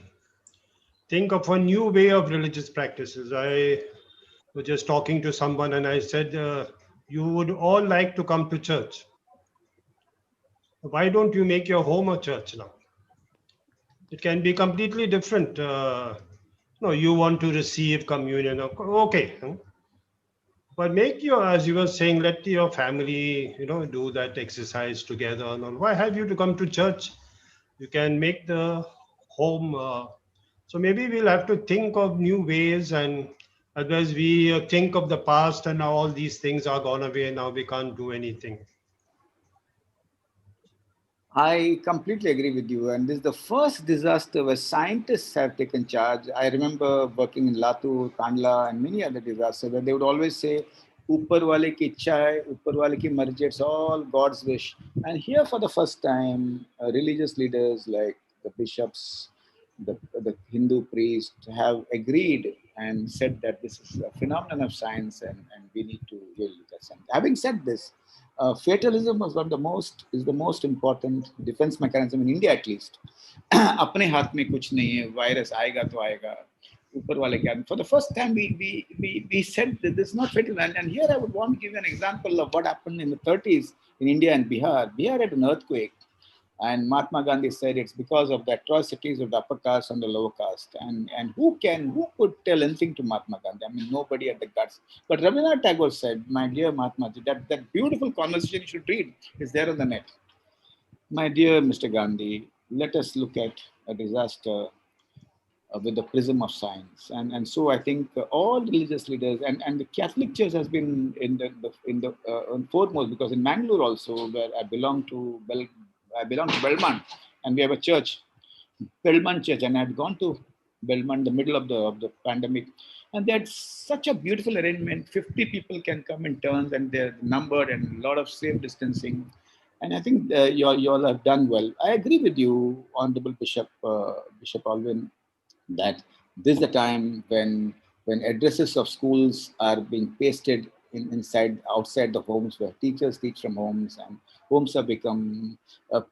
Think of a new way of religious practices. I was just talking to someone and I said, you would all like to come to church. Why don't you make your home a church now? It can be completely different. No, you want to receive communion. Okay. But make your, as you were saying, let your family, do that exercise together. Why have you to come to church? You can make the home. So maybe we'll have to think of new ways, and otherwise we think of the past and now all these things are gone away and now we can't do anything. I completely agree with you. And this is the first disaster where scientists have taken charge. I remember working in Latur, Kandla, and many other disasters where they would always say, Upar wale ki ichha hai, upar wale ki marji, it's all God's wish. And here for the first time, religious leaders like the bishops, the Hindu priests have agreed and said that this is a phenomenon of science and we need to deal with that. Having said this, fatalism was the most important defense mechanism in India, at least. अपने हाथ में कुछ नहीं है, virus आएगा तो आएगा, ऊपर वाले क्या. For the first time, we said that this is not fatalism. And here I would want to give you an example of what happened in the 30s in India and Bihar. Bihar had an earthquake, and Mahatma Gandhi said it's because of the atrocities of the upper caste and the lower caste. And who could tell anything to Mahatma Gandhi? I mean, nobody had the guts. But Rabindranath Tagore said, my dear Mahatma Ji, that beautiful conversation you should read is there on the net. My dear Mr. Gandhi, let us look at a disaster with the prism of science. And so I think all religious leaders and the Catholic Church has been in the foremost, because in Mangalore also, where I belong to Belmont, and we have a church, Belmont Church, and I had gone to Belmont in the middle of the pandemic, and they had such a beautiful arrangement. 50 people can come in turns, and they're numbered, and a lot of safe distancing. And I think you all have done well. I agree with you, Honorable Bishop Alvin, that this is the time when addresses of schools are being pasted outside the homes, where teachers teach from homes, and homes have become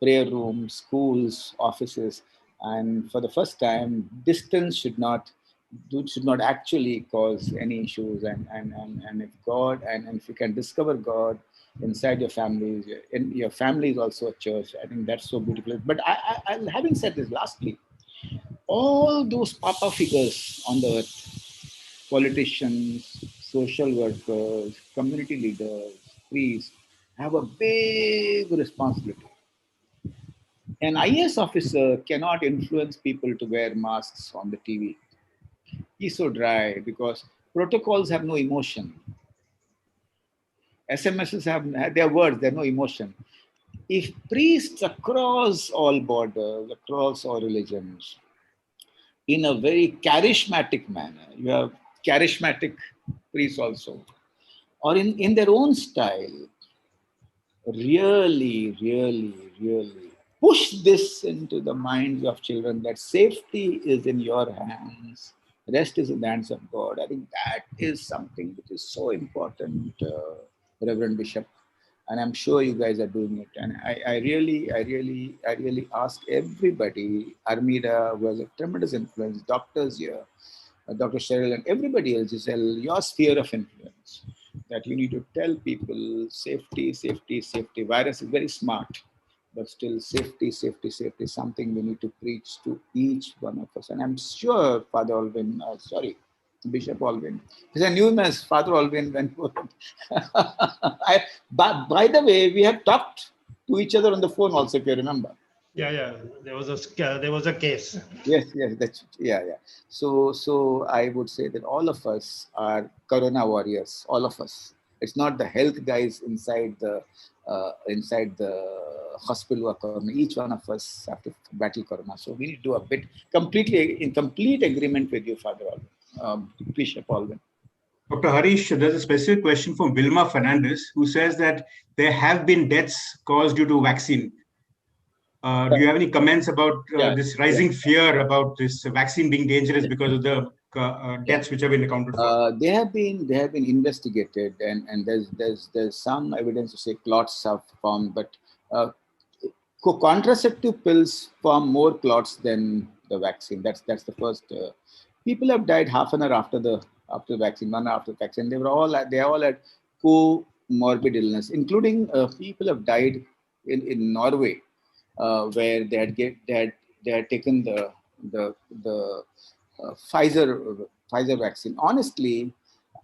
prayer rooms, schools, offices. And for the first time, distance should not actually cause any issues. And if God, and if you can discover God inside your families, and your family is also a church, I think that's so beautiful. But I having said this, lastly, all those papa figures on the earth, politicians, social workers, community leaders, priests have a big responsibility. An IAS officer cannot influence people to wear masks on the TV. He's so dry because protocols have no emotion. SMSs have their words, they have no emotion. If priests across all borders, across all religions, in a very charismatic manner, you have charismatic priests also, or in their own style, really push this into the minds of children that safety is in your hands, rest is in the hands of God. I think that is something which is so important, Reverend Bishop, and I'm sure you guys are doing it. And I really ask everybody, Armida, who has a tremendous influence, doctors here, Dr. Cheryl and everybody else, Giselle, your sphere of influence, that you need to tell people safety. Virus is very smart, but still safety, something we need to preach to each one of us. And I'm sure Father Alvin, Bishop Alvin, because I knew him as Father Alvin when by the way, we have talked to each other on the phone also, if you remember. Yeah. There was a case. Yes. Yeah. So I would say that all of us are Corona warriors. All of us. It's not the health guys inside the hospital or Corona. Each one of us have to battle Corona. So we need to do a bit completely in complete agreement with you, Father Alvin, Bishop Alvin. Dr. Harish, there's a specific question from Vilma Fernandez, who says that there have been deaths caused due to vaccine. Do you have any comments about this rising fear about this vaccine being dangerous because of the deaths which have been accounted for? They have been investigated, and there's some evidence to say clots have formed, but contraceptive pills form more clots than the vaccine. That's the first. People have died half an hour after the vaccine, 1 hour after the vaccine. They all had comorbid illness, including people have died in Norway. Where they had taken the Pfizer vaccine. Honestly,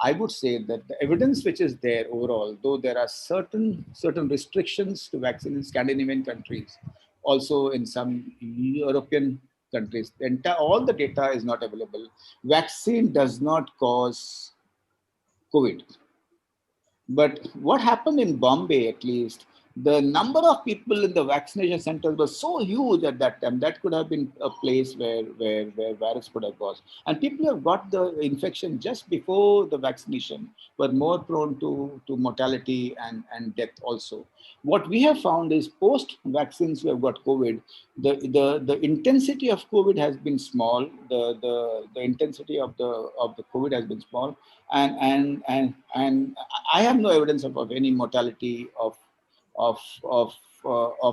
I would say that the evidence which is there overall, though there are certain restrictions to vaccine in Scandinavian countries, also in some European countries, all the data is not available. Vaccine does not cause COVID. But what happened in Bombay, at least, the number of people in the vaccination centers was so huge at that time. That could have been a place where virus could have caused. And people who have got the infection just before the vaccination were more prone to mortality and death also. What we have found is post-vaccines who have got COVID, the intensity of COVID has been small. The intensity of the COVID has been small. And I have no evidence of any mortality of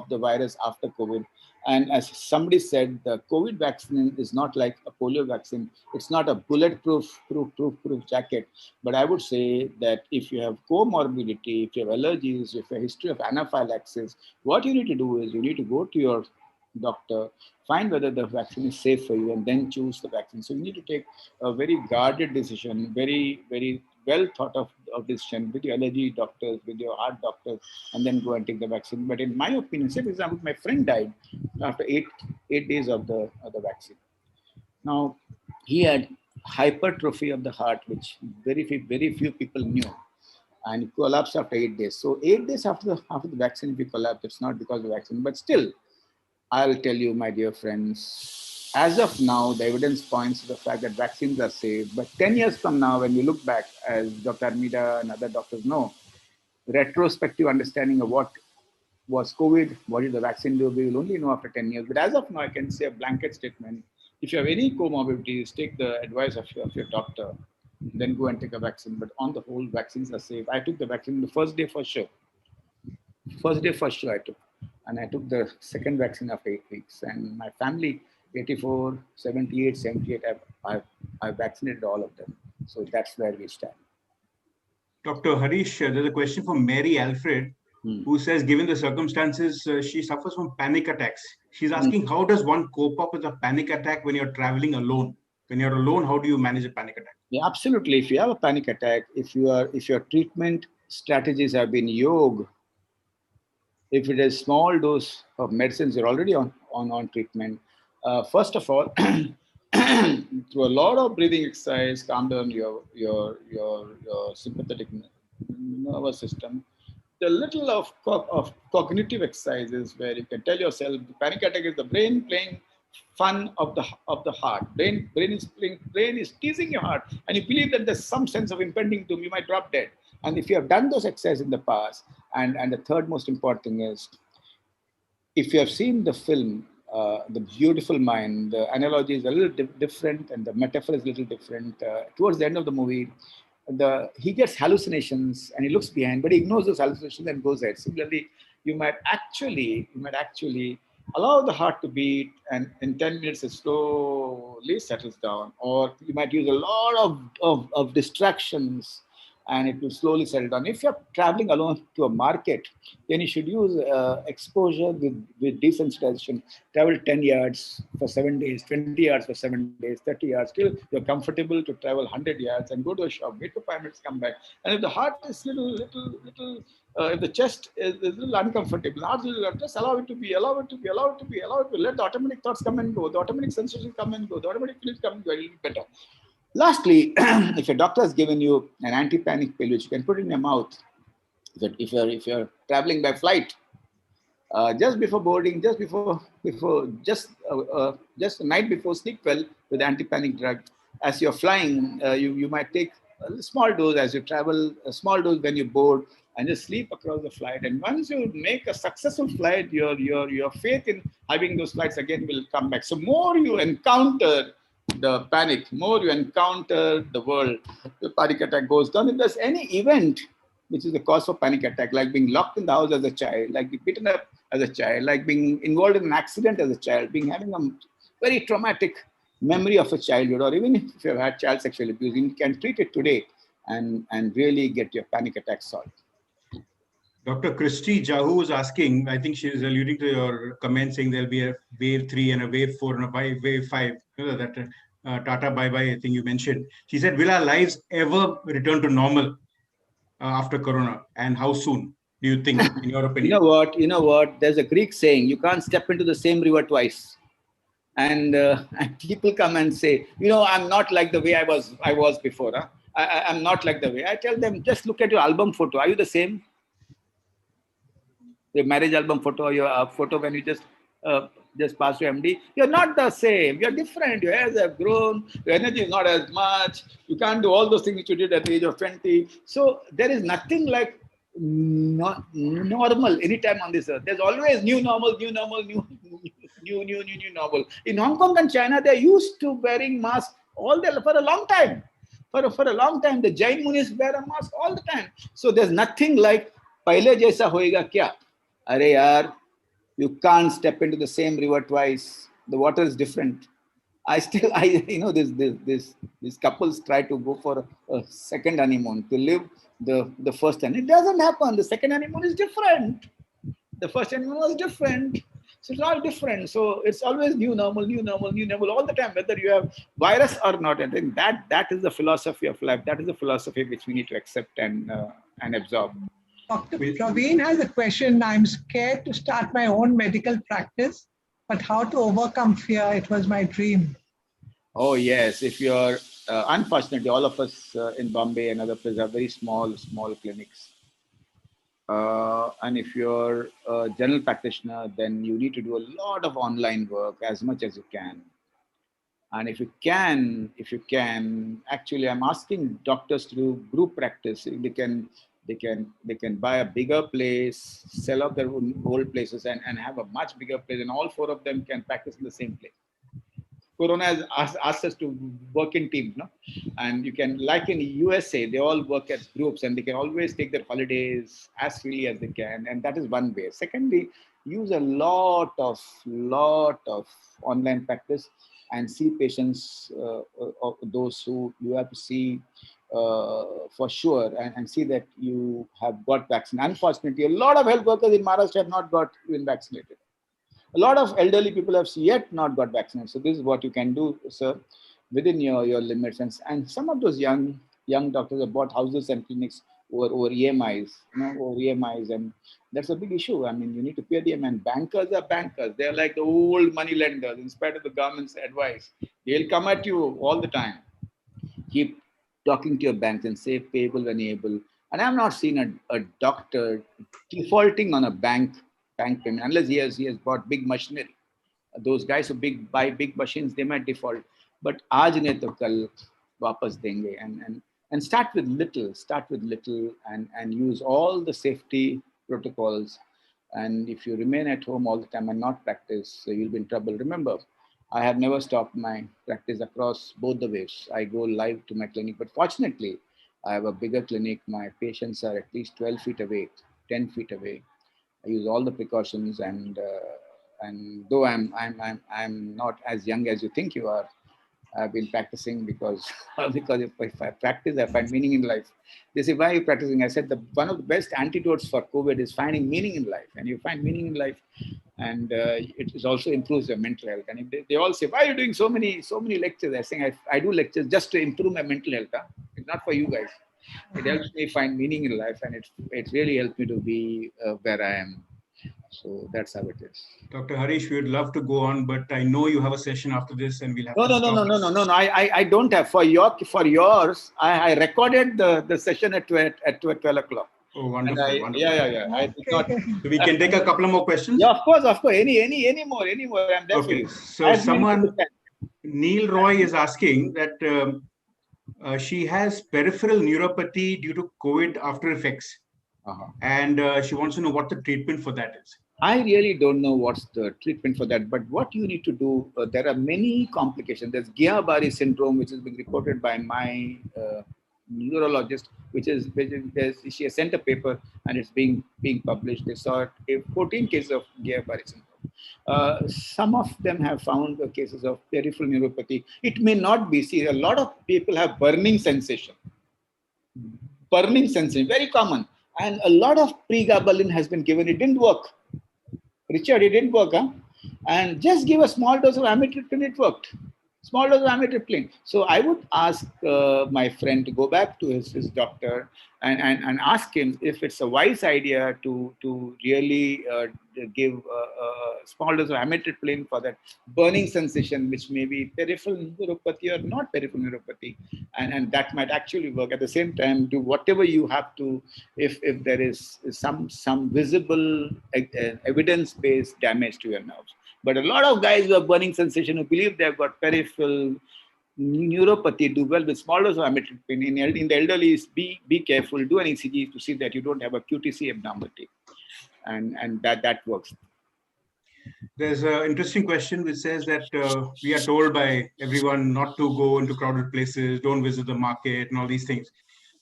the virus after COVID. And as somebody said, the COVID vaccine is not like a polio vaccine. It's not a bulletproof jacket. But I would say that if you have comorbidity, if you have allergies, if you have a history of anaphylaxis, what you need to do is you need to go to your doctor, find whether the vaccine is safe for you, and then choose the vaccine. So you need to take a very guarded decision, very, very well thought of decision with your allergy doctors, with your heart doctors, and then go and take the vaccine. But in my opinion, say for example, my friend died after eight days of the vaccine. Now, he had hypertrophy of the heart, which very few people knew, and he collapsed after 8 days. So 8 days after the vaccine, if you collapse, it's not because of the vaccine, but still, I'll tell you, my dear friends, as of now, the evidence points to the fact that vaccines are safe. But 10 years from now, when we look back, as Dr. Armida and other doctors know, retrospective understanding of what was COVID, what did the vaccine do, we will only know after 10 years. But as of now, I can say a blanket statement. If you have any comorbidities, take the advice of your doctor, then go and take a vaccine. But on the whole, vaccines are safe. I took the vaccine the first day for sure. I took. And I took the second vaccine after 8 weeks. And my family, 84, 78, 78, I've vaccinated all of them. So that's where we stand. Dr. Harish, there's a question from Mary Alfred, who says, given the circumstances, she suffers from panic attacks. She's asking, how does one cope up with a panic attack when you're traveling alone? When you're alone, how do you manage a panic attack? Yeah, absolutely. If you have a panic attack, if your treatment strategies have been yoga, if it is small dose of medicines, you're already on treatment. First of all, through a lot of breathing exercise, calm down your sympathetic nervous system. The little of cognitive exercises where you can tell yourself the panic attack is the brain playing fun of the heart. Brain is teasing your heart, and you believe that there's some sense of impending doom. You might drop dead. And if you have done those exercises in the past, and the third most important thing is, if you have seen the film, The Beautiful Mind, the analogy is a little different and the metaphor is a little different. Towards the end of the movie, he gets hallucinations and he looks behind, but he ignores those hallucinations and goes ahead. Similarly, you might actually allow the heart to beat, and in 10 minutes it slowly settles down. Or you might use a lot of distractions and it will slowly settle down. If you're traveling alone to a market, then you should use exposure with desensitization. Travel 10 yards for 7 days, 20 yards for 7 days, 30 yards, till you're comfortable to travel 100 yards and go to a shop, wait for 5 minutes, come back. And if the heart is if the chest is a little uncomfortable, just allow it to be. Let the automatic thoughts come and go, the automatic sensations come and go, the automatic feelings come and go, it'll be better. Lastly, if your doctor has given you an anti-panic pill, which you can put in your mouth, that if you're traveling by flight, just before boarding, just the night before, sleep well with anti-panic drug. As you're flying, you might take a small dose as you travel, a small dose when you board, and just sleep across the flight. And once you make a successful flight, your faith in having those flights again will come back. So more you encounter the panic, more you encounter the world, the panic attack goes down. If there's any event which is the cause of panic attack, like being locked in the house as a child, like being beaten up as a child, like being involved in an accident as a child, having a very traumatic memory of a childhood, or even if you have had child sexual abuse, you can treat it today and really get your panic attack solved. Dr. Christy Jahu is asking, I think she is alluding to your comment saying there'll be a wave 3 and a wave 4 and a wave 5. You know, that Tata bye-bye, I think you mentioned. She said, will our lives ever return to normal after Corona? And how soon, do you think, in your opinion? You know what? There's a Greek saying, you can't step into the same river twice. And people come and say, I'm not like the way I was before. Huh? I'm not like the way. I tell them, just look at your album photo. Are you the same? Your marriage album photo, or your photo when you just passed your MD, you're not the same. You're different. Your hairs have grown. Your energy is not as much. You can't do all those things which you did at the age of 20. So there is nothing like normal anytime on this earth. There's always new normal. In Hong Kong and China, they're used to wearing masks for a long time. For a long time, the Jain Munis wear a mask all the time. So there's nothing like "Pahle jaisa hoega kya." Are yaar, you can't step into the same river twice. The water is different. These couples try to go for a second honeymoon to live the first honeymoon. It doesn't happen. The second honeymoon is different. The first honeymoon was different. So it's all different. So it's always new normal all the time, whether you have virus or not. And then that is the philosophy of life. That is the philosophy which we need to accept and absorb. Dr. Praveen has a question. I'm scared to start my own medical practice, but how to overcome fear? It was my dream. Oh, yes. If you're, unfortunately, all of us in Bombay and other places have very small clinics. And if you're a general practitioner, then you need to do a lot of online work as much as you can. And if you can, actually, I'm asking doctors to do group practice. They can buy a bigger place, sell out their old places, and have a much bigger place, and all 4 of them can practice in the same place. Corona has asked us to work in teams, no? And you can, like in USA, they all work as groups, and they can always take their holidays as freely as they can, and that is one way. Secondly, use a lot of online practice and see patients, those who you have to see for sure, and see that you have got vaccinated. Unfortunately, a lot of health workers in Maharashtra have not got even vaccinated. A lot of elderly people have yet not got vaccinated. So this is what you can do, sir. within your limits. And some of those young doctors have bought houses and clinics over EMIs, over EMIs, and that's a big issue. I mean, you need to pay them, and bankers are bankers. They're like the old money lenders. In spite of the government's advice, they'll come at you all the time. Keep talking to your banks and say payable when able. And I've not seen a doctor defaulting on a bank payment unless he has bought big machinery. Those guys who buy big machines, they might default. But aaj nahi to kal वापस देंगे, and start with little and use all the safety protocols. And if you remain at home all the time and not practice, you'll be in trouble. Remember, I have never stopped my practice across both the ways. I go live to my clinic, but fortunately, I have a bigger clinic. My patients are at least 12 feet away, 10 feet away. I use all the precautions, and though I'm not as young as you think you are, I've been practicing because if I practice, I find meaning in life. They say, why are you practicing? I said, one of the best antidotes for COVID is finding meaning in life. And you find meaning in life, and it also improves your mental health. And if they all say, why are you doing so many lectures? I think I do lectures just to improve my mental health. Huh? It's not for you guys. It helps me find meaning in life, and it's really helped me to be where I am. So that's how it is. Dr. Harish, we would love to go on, but I know you have a session after this, and we'll have No. I don't have. For yours, I recorded the session at 12 o'clock. Oh, wonderful, wonderful. Yeah. I did not. So we can take a couple of more questions. Yeah, of course. Any more. I'm there for you. So someone, Neil Roy is asking that she has peripheral neuropathy due to COVID after effects. And she wants to know what the treatment for that is. I really don't know what's the treatment for that, but what you need to do, there are many complications. There's Guillain-Barré syndrome, which has been reported by my neurologist, she has sent a paper and it's being published. They saw 14 cases of Guillain-Barré syndrome. Some of them have found cases of peripheral neuropathy. It may not be. See, a lot of people have burning sensation, very common. And a lot of pregabalin has been given. It didn't work. Richard, it didn't work. Huh? And just give a small dose of amitriptyline, it worked. Small dose of amitriptyline. So I would ask my friend to go back to his doctor and ask him if it's a wise idea to really give a small dose of amitriptyline for that burning sensation, which may be peripheral neuropathy or not peripheral neuropathy, and that might actually work. At the same time, do whatever you have to if there is some visible evidence-based damage to your nerves. But a lot of guys who have burning sensation, who believe they've got peripheral neuropathy, do well with small dose of amitriptyline. In the elderly, be careful. Do an ECG to see that you don't have a QTC abnormality, and that works. There's an interesting question which says that we are told by everyone not to go into crowded places, don't visit the market, and all these things.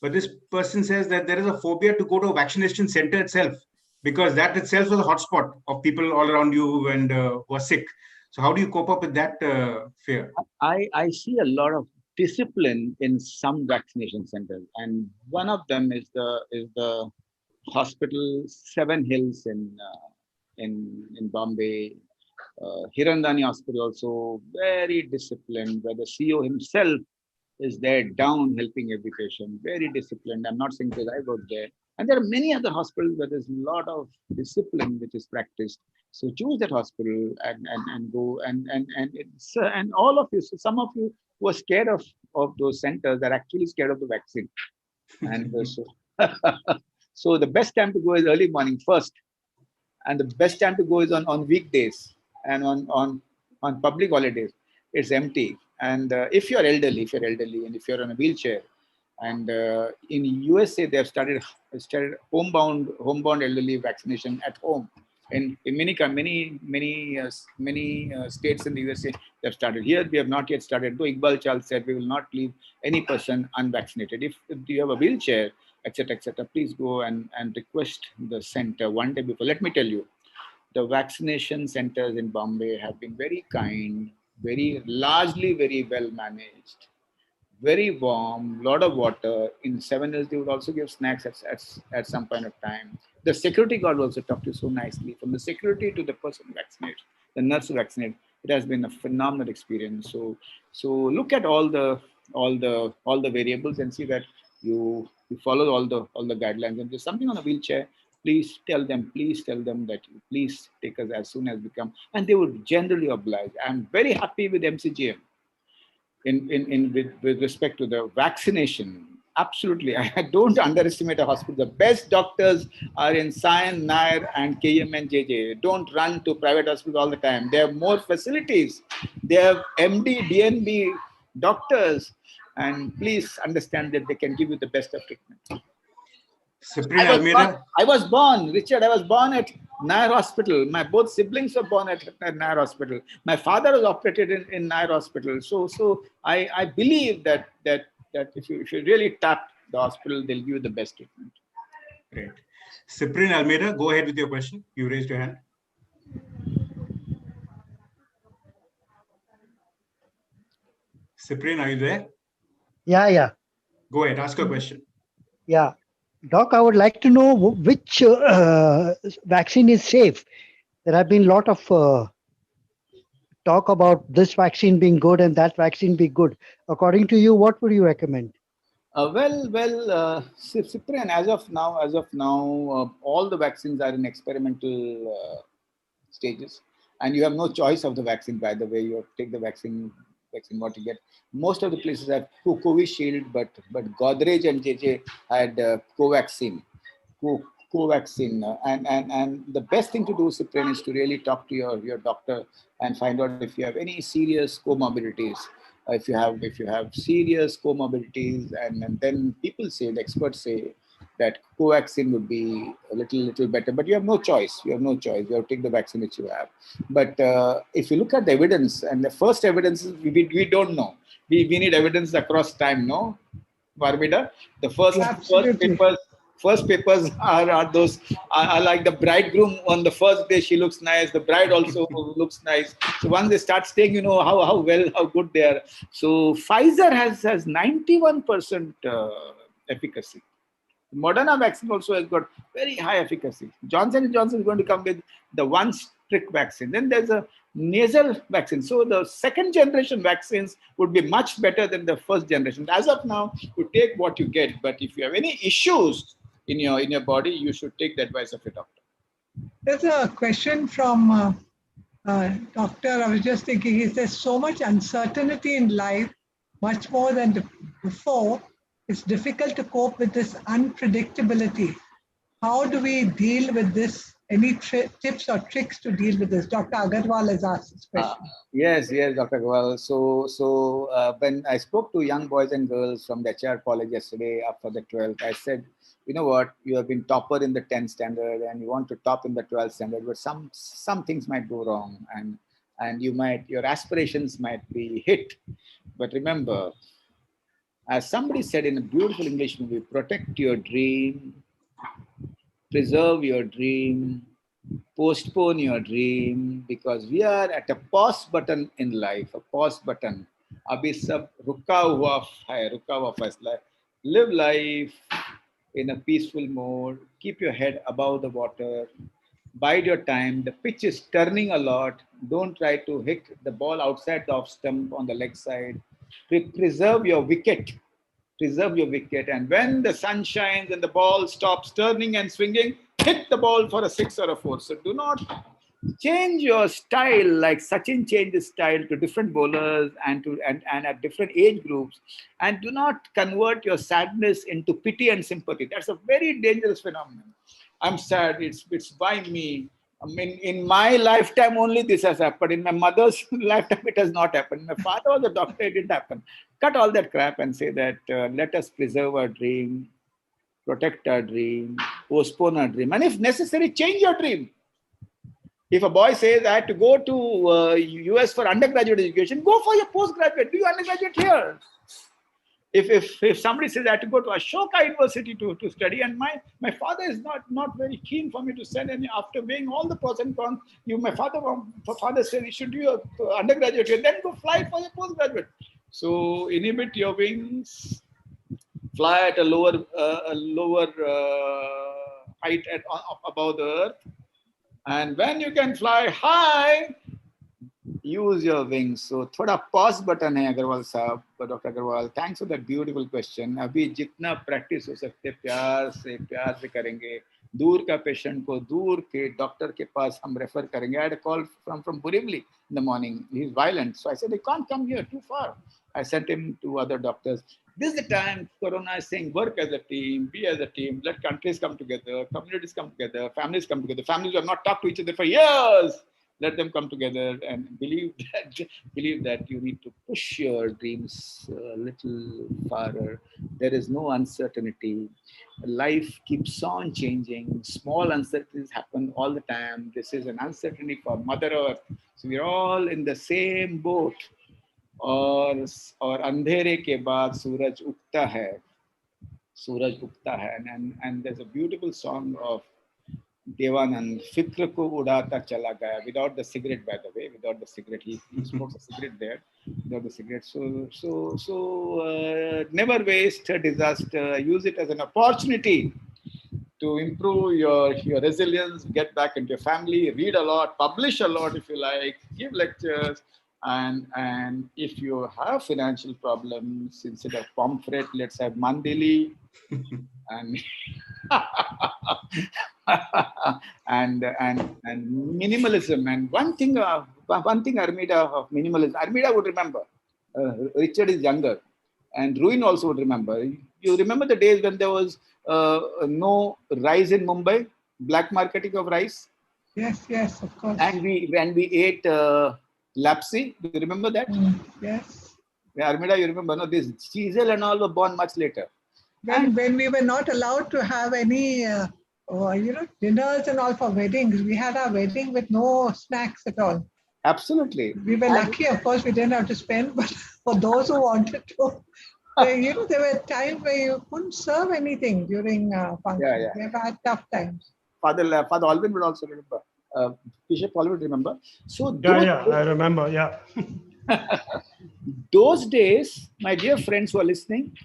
But this person says that there is a phobia to go to a vaccination center itself, because that itself is a hotspot of people all around you and who are sick. So how do you cope up with that fear? I see a lot of discipline in some vaccination centers, and one of them is the hospital Seven Hills in Bombay. Hirandani Hospital also very disciplined, where the CEO himself is there down helping every patient. Very disciplined. I'm not saying because I work there. And there are many other hospitals where there's a lot of discipline which is practiced. So choose that hospital and go and all of you. So some of you who are scared of those centers are actually scared of the vaccine. And so the best time to go is early morning first, and the best time to go is on weekdays and on public holidays. It's empty. And if you're elderly, and if you're on a wheelchair, and in USA they have started homebound elderly vaccination at home. In many states in the USA they have started. Here we have not yet started. Though Iqbal Chal said we will not leave any person unvaccinated. If you have a wheelchair, etc., please go and request the center one day before. Let me tell you, the vaccination centers in Bombay have been very kind, largely very well managed, very warm, lot of water. In 7 years, they would also give snacks at some point of time. The security guard also talked to you so nicely. From the security to the person vaccinated, the nurse vaccinated, It has been a phenomenal experience. So look at all the variables and see that you follow all the guidelines. And there's something on a wheelchair, please tell them that please take us as soon as we come, and they would generally oblige. I'm very happy with MCGM with respect to the vaccination. Absolutely, I don't underestimate a hospital. The best doctors are in Sion, Nair, and KM and JJ. Don't run to private hospitals all the time. They have more facilities. They have MD, DNB doctors, and please understand that they can give you the best of treatment. Cyprian Almeida. I was born, Richard. I was born at Nair Hospital. My both siblings were born at Nair Hospital. My father was operated in Nair Hospital. So I believe that if you really tap the hospital, they'll give you the best treatment. Great. Cyprian Almeida, go ahead with your question. You raised your hand. Cyprian, are you there? Yeah. Go ahead, ask a question. Yeah. Doc, I would like to know which vaccine is safe. There have been a lot of talk about this vaccine being good and that vaccine being good. According to you, what would you recommend? Cyprian, as of now, all the vaccines are in experimental stages, and you have no choice of the vaccine. By the way, you have to take the vaccine what you get. Most of the places have Covishield, but Godrej and JJ had Covaxin. And the best thing to do, Cyprian, is to really talk to your doctor and find out if you have any serious comorbidities. If you have serious comorbidities, and then the experts say that Covaxin would be a little better, but you have no choice. You have to take the vaccine which you have. But if you look at the evidence, and the first evidence is we don't know. We need evidence across time, no, Varmida? The first papers are those are like the bridegroom on the first day. She looks nice. The bride also looks nice. So once they start staying, you know how good they are. So Pfizer has 91% efficacy. Moderna vaccine also has got very high efficacy. Johnson & Johnson is going to come with the one-stick vaccine. Then there's a nasal vaccine. So the second generation vaccines would be much better than the first generation. As of now, you take what you get. But if you have any issues in your body, you should take the advice of your doctor. There's a question from doctor. I was just thinking, is there so much uncertainty in life, much more than before? It's difficult to cope with this unpredictability. How do we deal with this? Any tips or tricks to deal with this? Dr. Agarwal has asked this question. Yes, Dr. Agarwal. So when I spoke to young boys and girls from the HR college yesterday after the 12th, I said, you know what, you have been topper in the 10th standard and you want to top in the 12th standard, but some things might go wrong and your aspirations might be hit. But remember, as somebody said in a beautiful English movie, protect your dream, preserve your dream, postpone your dream, because we are at a pause button in life, a pause button. Abhi sab ruka hua hai, live life in a peaceful mode, keep your head above the water, bide your time. The pitch is turning a lot. Don't try to hit the ball outside the off stump on the leg side. Preserve your wicket. And when the sun shines and the ball stops turning and swinging, hit the ball for a 6 or a 4. So do not change your style like Sachin changed his style to different bowlers and at different age groups. And do not convert your sadness into pity and sympathy. That's a very dangerous phenomenon. I'm sad. It's by me. I mean, in my lifetime only this has happened. In my mother's lifetime, it has not happened. My father was a doctor, it didn't happen. Cut all that crap and say that let us preserve our dream, protect our dream, postpone our dream. And if necessary, change your dream. If a boy says, I had to go to US for undergraduate education, go for your postgraduate. Do your undergraduate here. If somebody says I had to go to Ashoka University to study, and my father is not very keen for me to send any, after weighing all the pros and cons, my father said you should do your undergraduate here, then go fly for your postgraduate. So inhibit your wings, fly at a lower height above the earth, and when you can fly high, use your wings. So थोड़ा pause button है अग्रवाल साहब, Dr. Agarwal. Thanks for that beautiful question. अभी जितना practice हो सकते प्यार से करेंगे. दूर का patient को दूर के doctor के पास हम refer करेंगे. I had a call from Borivali in the morning. He's violent, so I said, he can't come here, too far. I sent him to other doctors. This is the time Corona is saying, work as a team, be as a team, let countries come together, communities come together, families come together. Families who have not talked to each other for years, let them come together and believe that you need to push your dreams a little farther. There is no uncertainty. Life keeps on changing. Small uncertainties happen all the time. This is an uncertainty for Mother Earth. So we're all in the same boat. और अंधेरे के बाद सूरज उगता है, and there's a beautiful song of Devanand, फिक्र को उड़ाता चला गया, without the cigarette, by the way, without the cigarette, he smokes a cigarette there, without the cigarette. So never waste a disaster. Use it as an opportunity to improve your resilience, get back into your family, read a lot, publish a lot if you like, give lectures. And if you have financial problems, instead of pamphlet, let's have Mandili and and minimalism. And one thing Armida of minimalism, Armida would remember. Richard is younger, and Ruin also would remember. You remember the days when there was no rice in Mumbai, black marketing of rice? Yes, of course. And we ate lapsi. Do you remember that? Yes. Yeah, Armida, you remember? No, this Chisel and all were born much later. When we were not allowed to have any, dinners and all for weddings, we had our wedding with no snacks at all. Absolutely. We were lucky, of course, we didn't have to spend, but for those who wanted to, there were times where you couldn't serve anything during functions. Yeah. We have had tough times. Father Alvin would also remember. Bishop Paul would remember. So I remember. Yeah. Those days, my dear friends who are listening,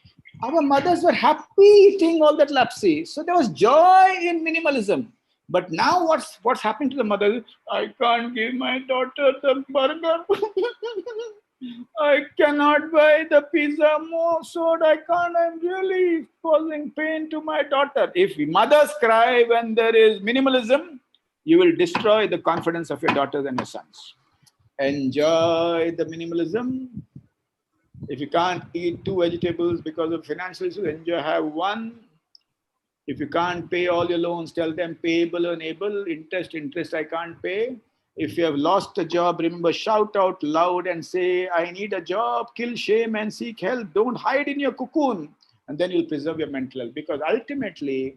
our mothers were happy eating all that lapsi. So there was joy in minimalism. But now what's happening to the mother? I can't give my daughter the burger. I cannot buy the pizza more, so I can't. I'm really causing pain to my daughter. If mothers cry when there is minimalism, you will destroy the confidence of your daughters and your sons. Enjoy the minimalism. If you can't eat 2 vegetables because of financial issues, have 1. If you can't pay all your loans, tell them payable and able, interest I can't pay. If you have lost a job, remember, shout out loud and say, I need a job, kill shame and seek help. Don't hide in your cocoon. And then you'll preserve your mental health, because ultimately,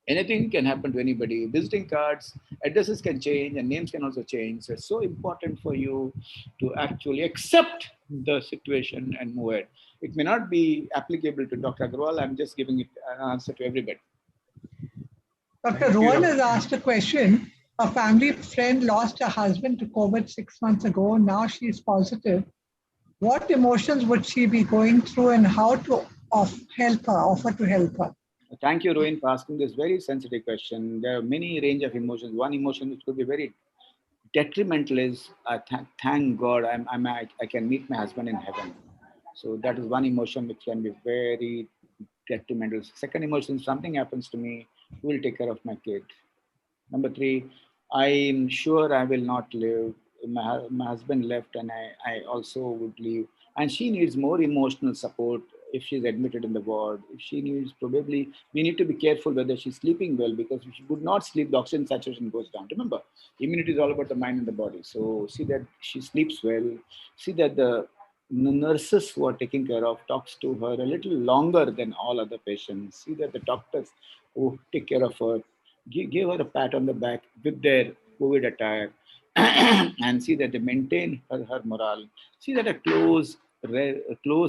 anything can happen to anybody. Visiting cards, addresses can change, and names can also change. So it's so important for you to actually accept the situation and move ahead. It may not be applicable to Dr. Agarwal. I'm just giving it an answer to everybody. Dr. Rohan has asked a question. A family friend lost her husband to COVID 6 months ago. Now she's positive. What emotions would she be going through, and how to offer to help her? Thank you, Rohin, for asking this very sensitive question. There are many range of emotions. One emotion which could be very detrimental is, thank God I can meet my husband in heaven. So that is one emotion which can be very detrimental. Second emotion, something happens to me, who will take care of my kid? Number 3, I'm sure I will not live. My husband left, and I also would leave. And she needs more emotional support if she's admitted in the ward. If she needs, probably, we need to be careful whether she's sleeping well, because if she would not sleep, the oxygen saturation goes down. Remember, immunity is all about the mind and the body. So see that she sleeps well. See that the nurses who are taking care of talks to her a little longer than all other patients. See that the doctors who take care of her give her a pat on the back with their COVID attire, and see that they maintain her morale. See that a close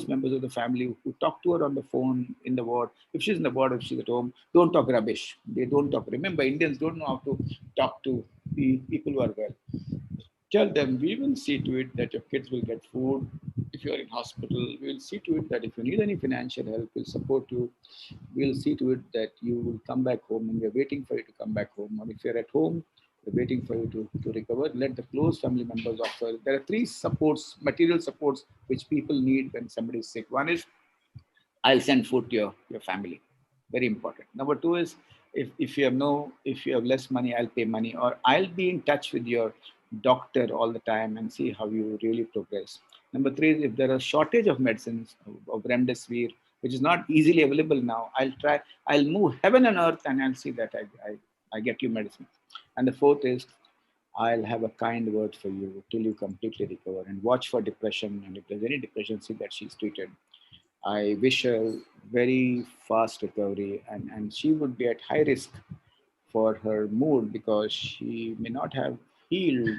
members of the family who talk to her on the phone in the ward. If she's in the ward, if she's at home, don't talk rubbish. They don't talk. Remember, Indians don't know how to talk to people who are well. Tell them, we will see to it that your kids will get food. If you're in hospital, we will see to it that if you need any financial help, we'll support you. We'll see to it that you will come back home, and we're waiting for you to come back home. Or if you're at home, They're waiting for you to recover. Let the close family members offer. There are three supports, material supports, which people need when somebody is sick. One is, I'll send food to your family. Very important. Number two is, if you have less money, I'll pay money, or I'll be in touch with your doctor all the time and see how you really progress. Number three is, if there are shortage of medicines, of remdesivir, which is not easily available now, I'll move heaven and earth and I'll see that I get you medicine. And the fourth is, I'll have a kind word for you till you completely recover, and watch for depression. And if there's any depression, see that she's treated. I wish her very fast recovery, and she would be at high risk for her mood because she may not have healed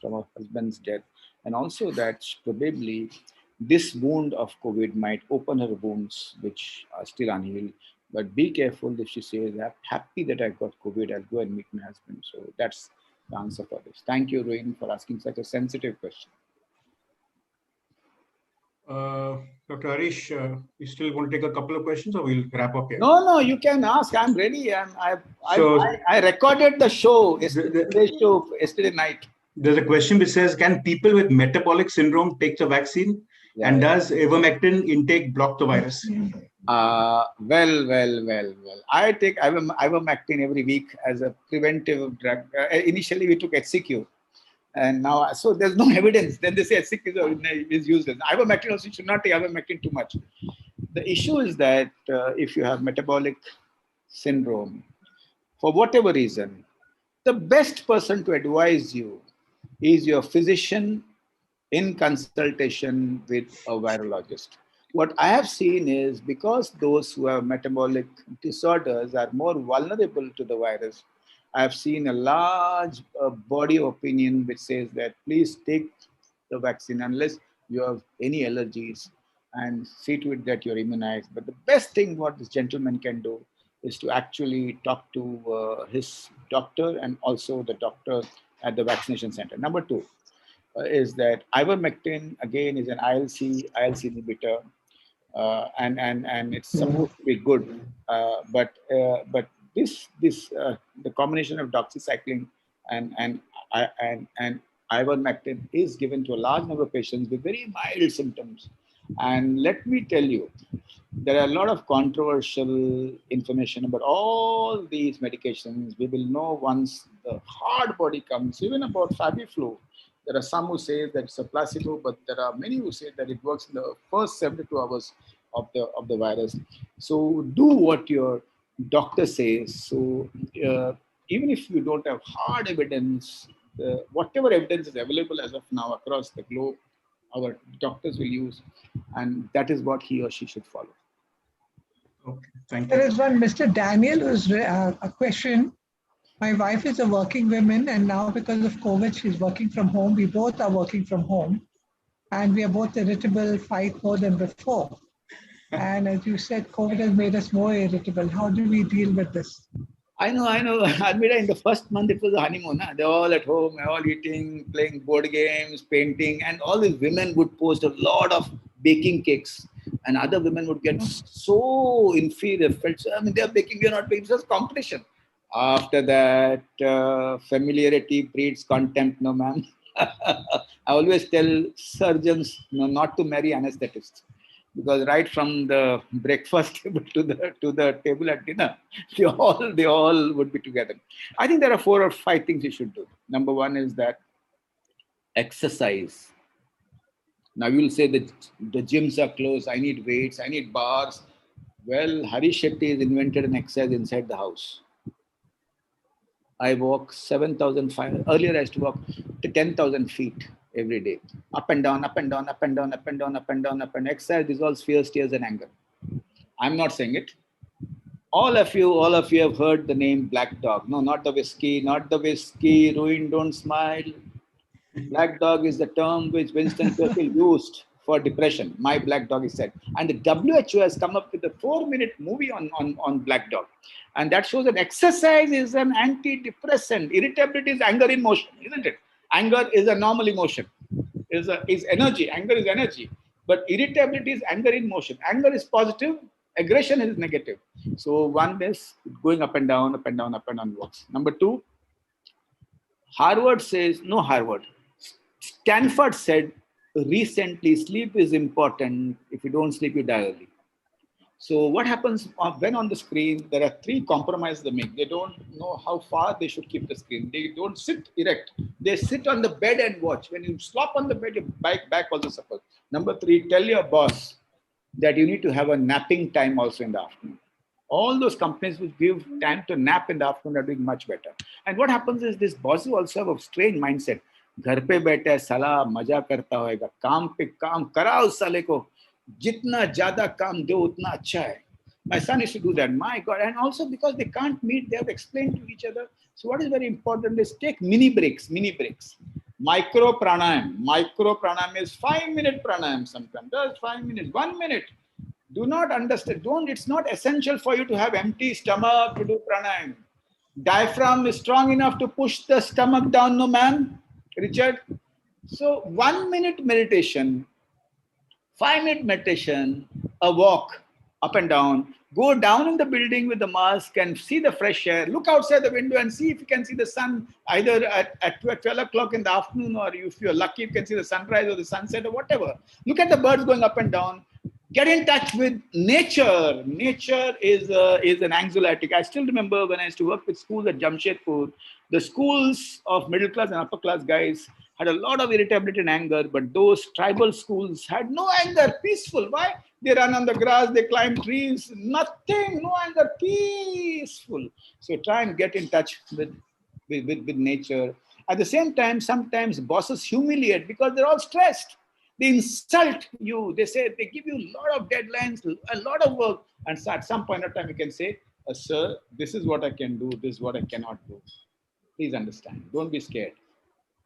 from her husband's death, and also that probably this wound of COVID might open her wounds which are still unhealed. But be careful if she says, I'm happy that I got COVID, I'll go and meet my husband. So that's the answer for this. Thank you, Ruin, for asking such a sensitive question. Dr. Harish, you still want to take a couple of questions, or we'll wrap up here? No, you can ask. I'm ready. I recorded the show yesterday night. There's a question which says, can people with metabolic syndrome take the vaccine? Yeah, and does ivermectin intake block the virus? Well. I take ivermectin every week as a preventive drug. Initially, we took HCQ. And now, so there's no evidence. Then they say HCQ is useless. Ivermectin also should not take ivermectin too much. The issue is that if you have metabolic syndrome, for whatever reason, the best person to advise you is your physician in consultation with a virologist. What I have seen is, because those who have metabolic disorders are more vulnerable to the virus, I have seen a large body of opinion which says that please take the vaccine unless you have any allergies, and see to it that you're immunized. But the best thing what this gentleman can do is to actually talk to his doctor and also the doctor at the vaccination center. Number two is that ivermectin, again, is an ILC inhibitor, and it's supposed to be good. But the combination of doxycycline and ivermectin is given to a large number of patients with very mild symptoms. And let me tell you, there are a lot of controversial information about all these medications. We will know once the hard body comes, even about Fabiflu. There are some who say that it's a placebo, but there are many who say that it works in the first 72 hours of the virus. So do what your doctor says. So even if you don't have hard evidence, whatever evidence is available as of now across the globe, our doctors will use, and that is what he or she should follow. Okay, thank you. There is one Mr. Daniel who's a question. My wife is a working woman, and now because of COVID, she's working from home. We both are working from home, and we are both irritable, fight more than before. And as you said, COVID has made us more irritable. How do we deal with this? I know. Admira, in the first month, it was a honeymoon. Huh? They're all at home, all eating, playing board games, painting, and all these women would post a lot of baking cakes. And other women would get so inferior. They're baking, we're not baking. It's just competition. After that, familiarity breeds contempt, no ma'am. I always tell surgeons not to marry anesthetists, because right from the breakfast table to the table at dinner, they all would be together. I think there are 4 or 5 things you should do. Number one is that exercise. Now you'll say that the gyms are closed, I need weights, I need bars. Well, Harish Shetty has invented an exercise inside the house. I walk 7,500. Earlier I used to walk to 10,000 feet every day. Up and down, up and down, up and down, up and down, up and down, up and down. Exercise dissolves fears, tears, and anger. I'm not saying it. All of you have heard the name Black Dog. No, not the whiskey, Ruin, don't smile. Black Dog is the term which Winston Churchill used for depression. My Black Dog is said. And the WHO has come up with a 4-minute movie on Black Dog. And that shows that exercise is an antidepressant. Irritability is anger in motion, isn't it? Anger is a normal emotion, is energy. Anger is energy. But irritability is anger in motion. Anger is positive, aggression is negative. So one is going up and down walks. Number 2, Harvard says, no, Harvard. Stanford said recently, sleep is important. If you don't sleep, you die early. So what happens when on the screen, there are three compromises they make. They don't know how far they should keep the screen. They don't sit erect. They sit on the bed and watch. When you slop on the bed, your back also suffers. Number three, tell your boss that you need to have a napping time also in the afternoon. All those companies which give time to nap in the afternoon are doing much better. And what happens is this bosses also have a strange mindset. घर पे बैठा है साला मजा करता होएगा काम पे काम कराओ साले को जितना ज्यादा काम दो उतना अच्छा है. My son used to do that. My God. And also because they can't meet, they have to explain to each other. So what is very important is take mini breaks. Micro pranayam is 5-minute pranayam sometimes. Just 5 minutes, 1 minute. Do not understand. It's not essential for you to have empty stomach to do pranayam. Diaphragm is strong enough to push the stomach down, no man, Richard. So 1 minute meditation, 5-minute meditation, a walk up and down, go down in the building with the mask and see the fresh air, look outside the window and see if you can see the sun either at 12 o'clock in the afternoon, or if you're lucky, you can see the sunrise or the sunset or whatever. Look at the birds going up and down. Get in touch with nature. Nature is an anxiolytic. I still remember when I used to work with schools at Jamshedpur, the schools of middle class and upper class guys had a lot of irritability and anger, but those tribal schools had no anger, peaceful. Why? They run on the grass, they climb trees, nothing, no anger, peaceful. So try and get in touch with nature. At the same time, sometimes bosses humiliate because they're all stressed. They insult you. They say, they give you a lot of deadlines, a lot of work. And so at some point of time, you can say, sir, this is what I can do. This is what I cannot do. Please understand. Don't be scared.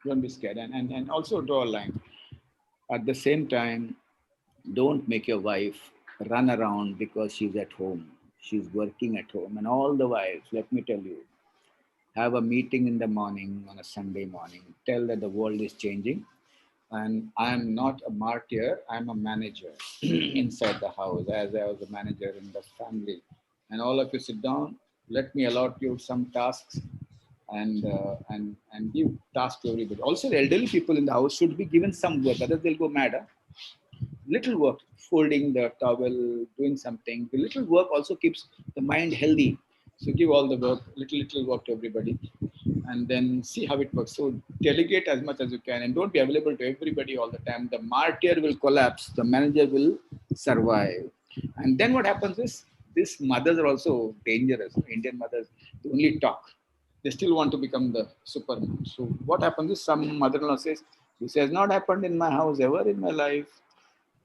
Don't be scared. And also draw a line. At the same time, don't make your wife run around because she's at home. She's working at home. And all the wives, let me tell you, have a meeting in the morning on a Sunday morning. Tell that the world is changing. And I'm not a martyr, I'm a manager inside the house, as I was a manager in the family. And all of you sit down, let me allot you some tasks and give tasks to everybody. Also, the elderly people in the house should be given some work, otherwise they'll go mad. Little work, folding the towel, doing something. The little work also keeps the mind healthy. So give all the work, little work to everybody, and then see how it works. So delegate as much as you can, and don't be available to everybody all the time. The martyr will collapse, the manager will survive. And then what happens is, these mothers are also dangerous. Indian mothers, they only talk. They still want to become the Superman. So what happens is, some mother-in-law says, this has not happened in my house ever in my life.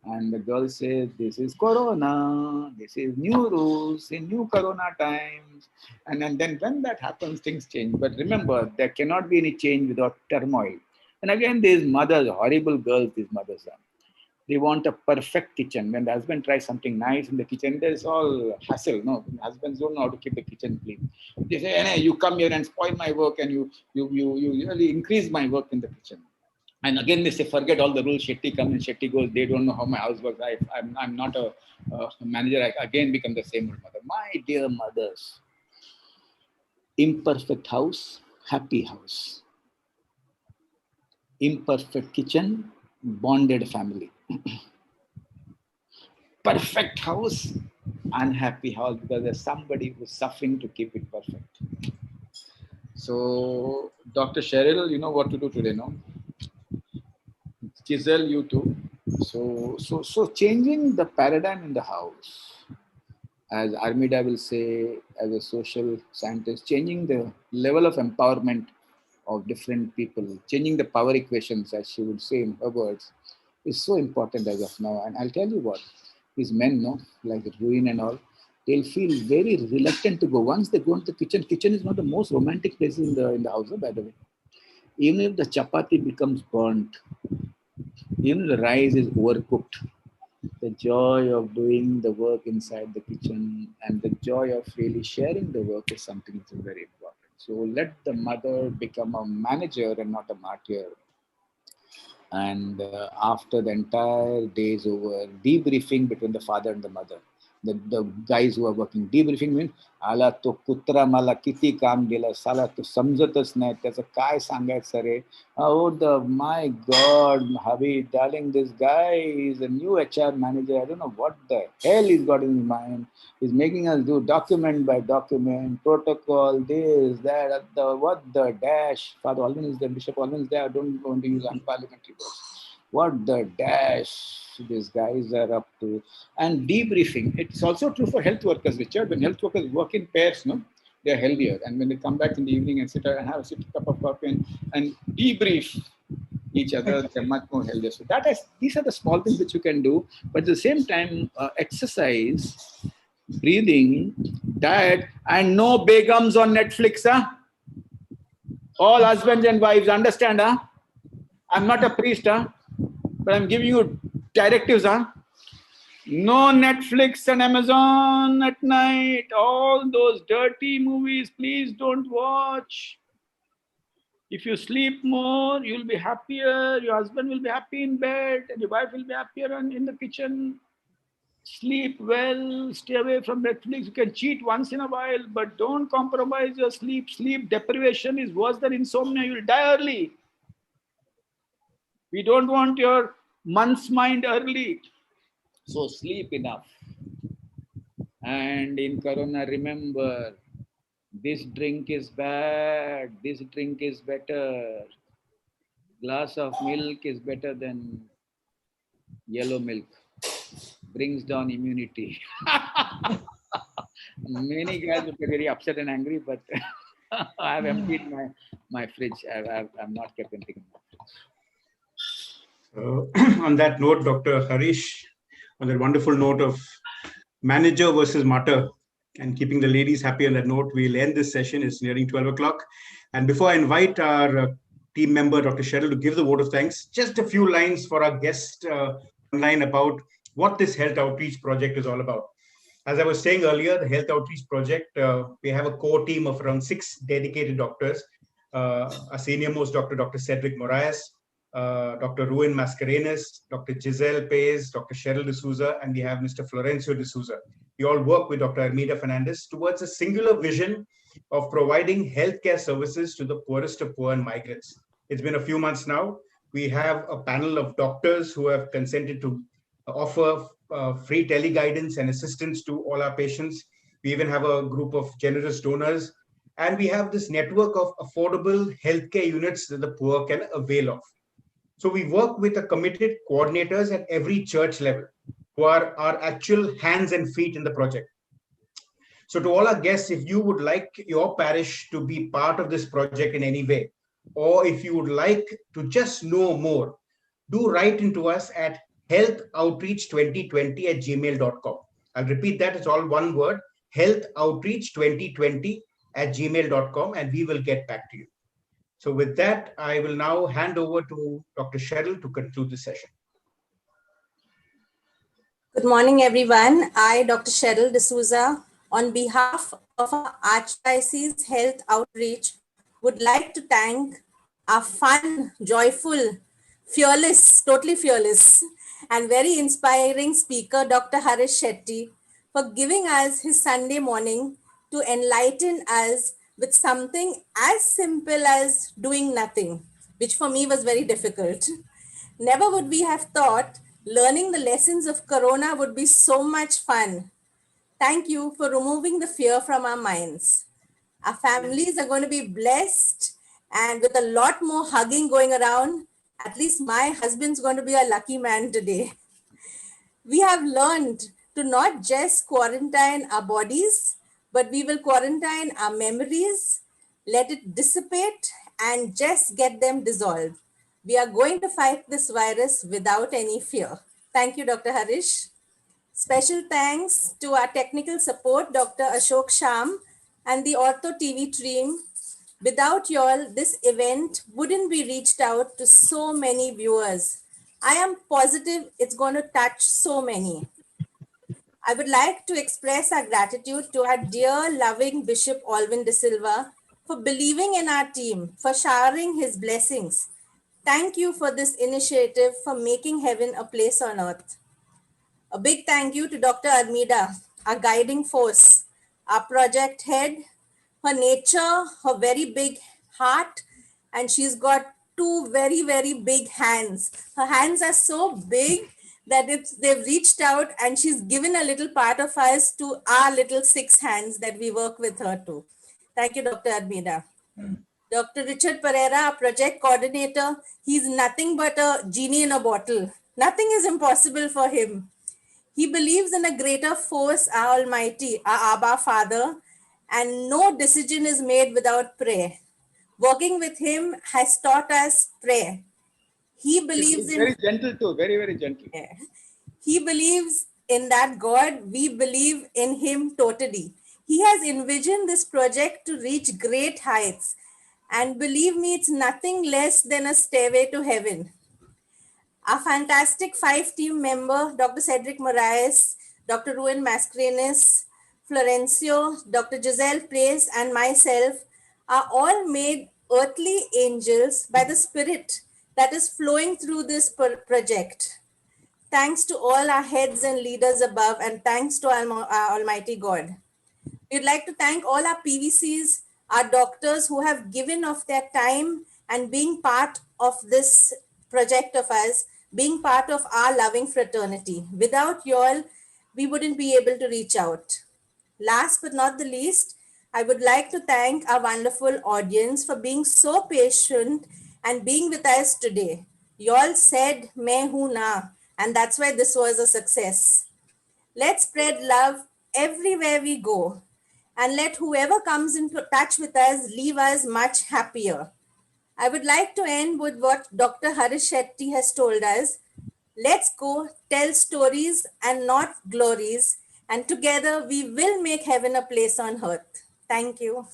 And the girl says, this is Corona, this is new rules in new Corona times. And then when that happens, things change. But remember, there cannot be any change without turmoil. And again, these mothers, horrible girls, these mothers are. They want a perfect kitchen. When the husband tries something nice in the kitchen, there's all hassle. No, husbands don't know how to keep the kitchen clean. They say, hey, you come here and spoil my work, and you really increase my work in the kitchen. And again, they say, forget all the rules. Shetty comes and Shetty goes. They don't know how my house works. I'm not a manager. I again become the same old mother. My dear mothers, imperfect house, happy house. Imperfect kitchen, bonded family. Perfect house, unhappy house, because there's somebody who's suffering to keep it perfect. So, Dr. Cheryl, you know what to do today, no? Chisel, you too. So changing the paradigm in the house, as Armida will say, as a social scientist, changing the level of empowerment of different people, changing the power equations, as she would say in her words, is so important as of now. And I'll tell you what, these men, no, like Ruin and all, they'll feel very reluctant to go. Once they go into the kitchen is not the most romantic place in the house, by the way. Even if the chapati becomes burnt, even if the rice is overcooked, the joy of doing the work inside the kitchen and the joy of really sharing the work is something that's very important. So let the mother become a manager and not a martyr. And after the entire day is over, debriefing between the father and the mother. The guys who are working. Debriefing means आला तो कुत्रा मला किती काम दिलं साला तो समजतच नाही त्याचं काय सांगायचं रे. Oh my God, Habi, darling, this guy is a new HR manager. I don't know what the hell he's got in his mind. He's making us do document by document, protocol, this, that, what the dash. Father Alvin is there, Bishop Alvin is there. I don't want to use unparliamentary words. What the dash these guys are up to. And debriefing, it's also true for health workers, Richard. When health workers work in pairs, no, they're healthier. And when they come back in the evening and sit and have a cup of coffee and debrief each other, they're much more healthier. So these are the small things that you can do. But at the same time, exercise, breathing, diet, and no begums on Netflix. Huh? All husbands and wives, understand? Huh? I'm not a priest, huh? But I'm giving you directives. Huh? No Netflix and Amazon at night. All those dirty movies, please don't watch. If you sleep more, you'll be happier. Your husband will be happy in bed, and your wife will be happier in the kitchen. Sleep well, stay away from Netflix. You can cheat once in a while, but don't compromise your sleep. Sleep deprivation is worse than insomnia. You'll die early. We don't want your month's mind early. So sleep enough. And in Corona, remember, this drink is bad. This drink is better. Glass of milk is better than yellow milk. Brings down immunity. Many guys will be very upset and angry, but I have emptied my fridge. I've not kept anything in my fridge. On that note, Dr. Harish, on that wonderful note of manager versus martyr and keeping the ladies happy on that note, we'll end this session. It's nearing 12 o'clock. And before I invite our team member, Dr. Shetty, to give the vote of thanks, just a few lines for our guest online about what this health outreach project is all about. As I was saying earlier, the health outreach project, we have a core team of around 6 dedicated doctors. Our senior most Dr. Cedric Moraes, Dr. Ruin Mascarenas, Dr. Giselle Pez, Dr. Cheryl D'Souza, and we have Mr. Florencio D'Souza. We all work with Dr. Armida Fernandez towards a singular vision of providing healthcare services to the poorest of poor and migrants. It's been a few months now. We have a panel of doctors who have consented to offer free teleguidance and assistance to all our patients. We even have a group of generous donors. And we have this network of affordable healthcare units that the poor can avail of. So we work with the committed coordinators at every church level who are our actual hands and feet in the project. So to all our guests, if you would like your parish to be part of this project in any way, or if you would like to just know more, do write into us at healthoutreach2020@gmail.com. I'll repeat that. It's all one word, healthoutreach2020@gmail.com, and we will get back to you. So with that, I will now hand over to Dr. Cheryl to conclude the session. Good morning, everyone. I, Dr. Cheryl D'Souza, on behalf of our Archdiocese Health Outreach, would like to thank our fun, joyful, fearless, totally fearless, and very inspiring speaker, Dr. Harish Shetty, for giving us his Sunday morning to enlighten us with something as simple as doing nothing, which for me was very difficult. Never would we have thought learning the lessons of Corona would be so much fun. Thank you for removing the fear from our minds. Our families are going to be blessed, and with a lot more hugging going around. At least my husband's going to be a lucky man today. We have learned to not just quarantine our bodies, but we will quarantine our memories, let it dissipate, and just get them dissolved. We are going to fight this virus without any fear. Thank you, Dr. Harish. Special thanks to our technical support, Dr. Ashok Sham, and the Ortho TV team. Without y'all, this event wouldn't be reached out to so many viewers. I am positive it's going to touch so many. I would like to express our gratitude to our dear, loving Bishop Alvin De Silva for believing in our team, for showering his blessings. Thank you for this initiative, for making heaven a place on earth. A big thank you to Dr. Armida, our guiding force, our project head, her nature, her very big heart, and she's got two very, very big hands. Her hands are so big that they've reached out, and she's given a little part of us to our little 6 hands that we work with her too. Thank you, Dr. Armida. Dr. Richard Pereira, our project coordinator, he's nothing but a genie in a bottle. Nothing is impossible for him. He believes in a greater force, our Almighty, our Abba Father, and no decision is made without prayer. Working with him has taught us prayer. He believes He's in very gentle too, very, very gentle. He believes in that God. We believe in him totally. He has envisioned this project to reach great heights. And believe me, it's nothing less than a stairway to heaven. Our fantastic 5 team member, Dr. Cedric Moraes, Dr. Ruin Mascarenas, Florencio, Dr. Giselle Praise, and myself are all made earthly angels by the spirit that is flowing through this project. Thanks to all our heads and leaders above, and thanks to our Almighty God. We'd like to thank all our PVCs, our doctors who have given of their time and being part of this project of us, being part of our loving fraternity. Without you all, we wouldn't be able to reach out. Last but not the least, I would like to thank our wonderful audience for being so patient and being with us today. You all said, "Main hoon na," and that's why this was a success. Let's spread love everywhere we go, and let whoever comes into touch with us leave us much happier. I would like to end with what Dr. Harish Shetty has told us. Let's go tell stories and not glories, and together we will make heaven a place on earth. Thank you.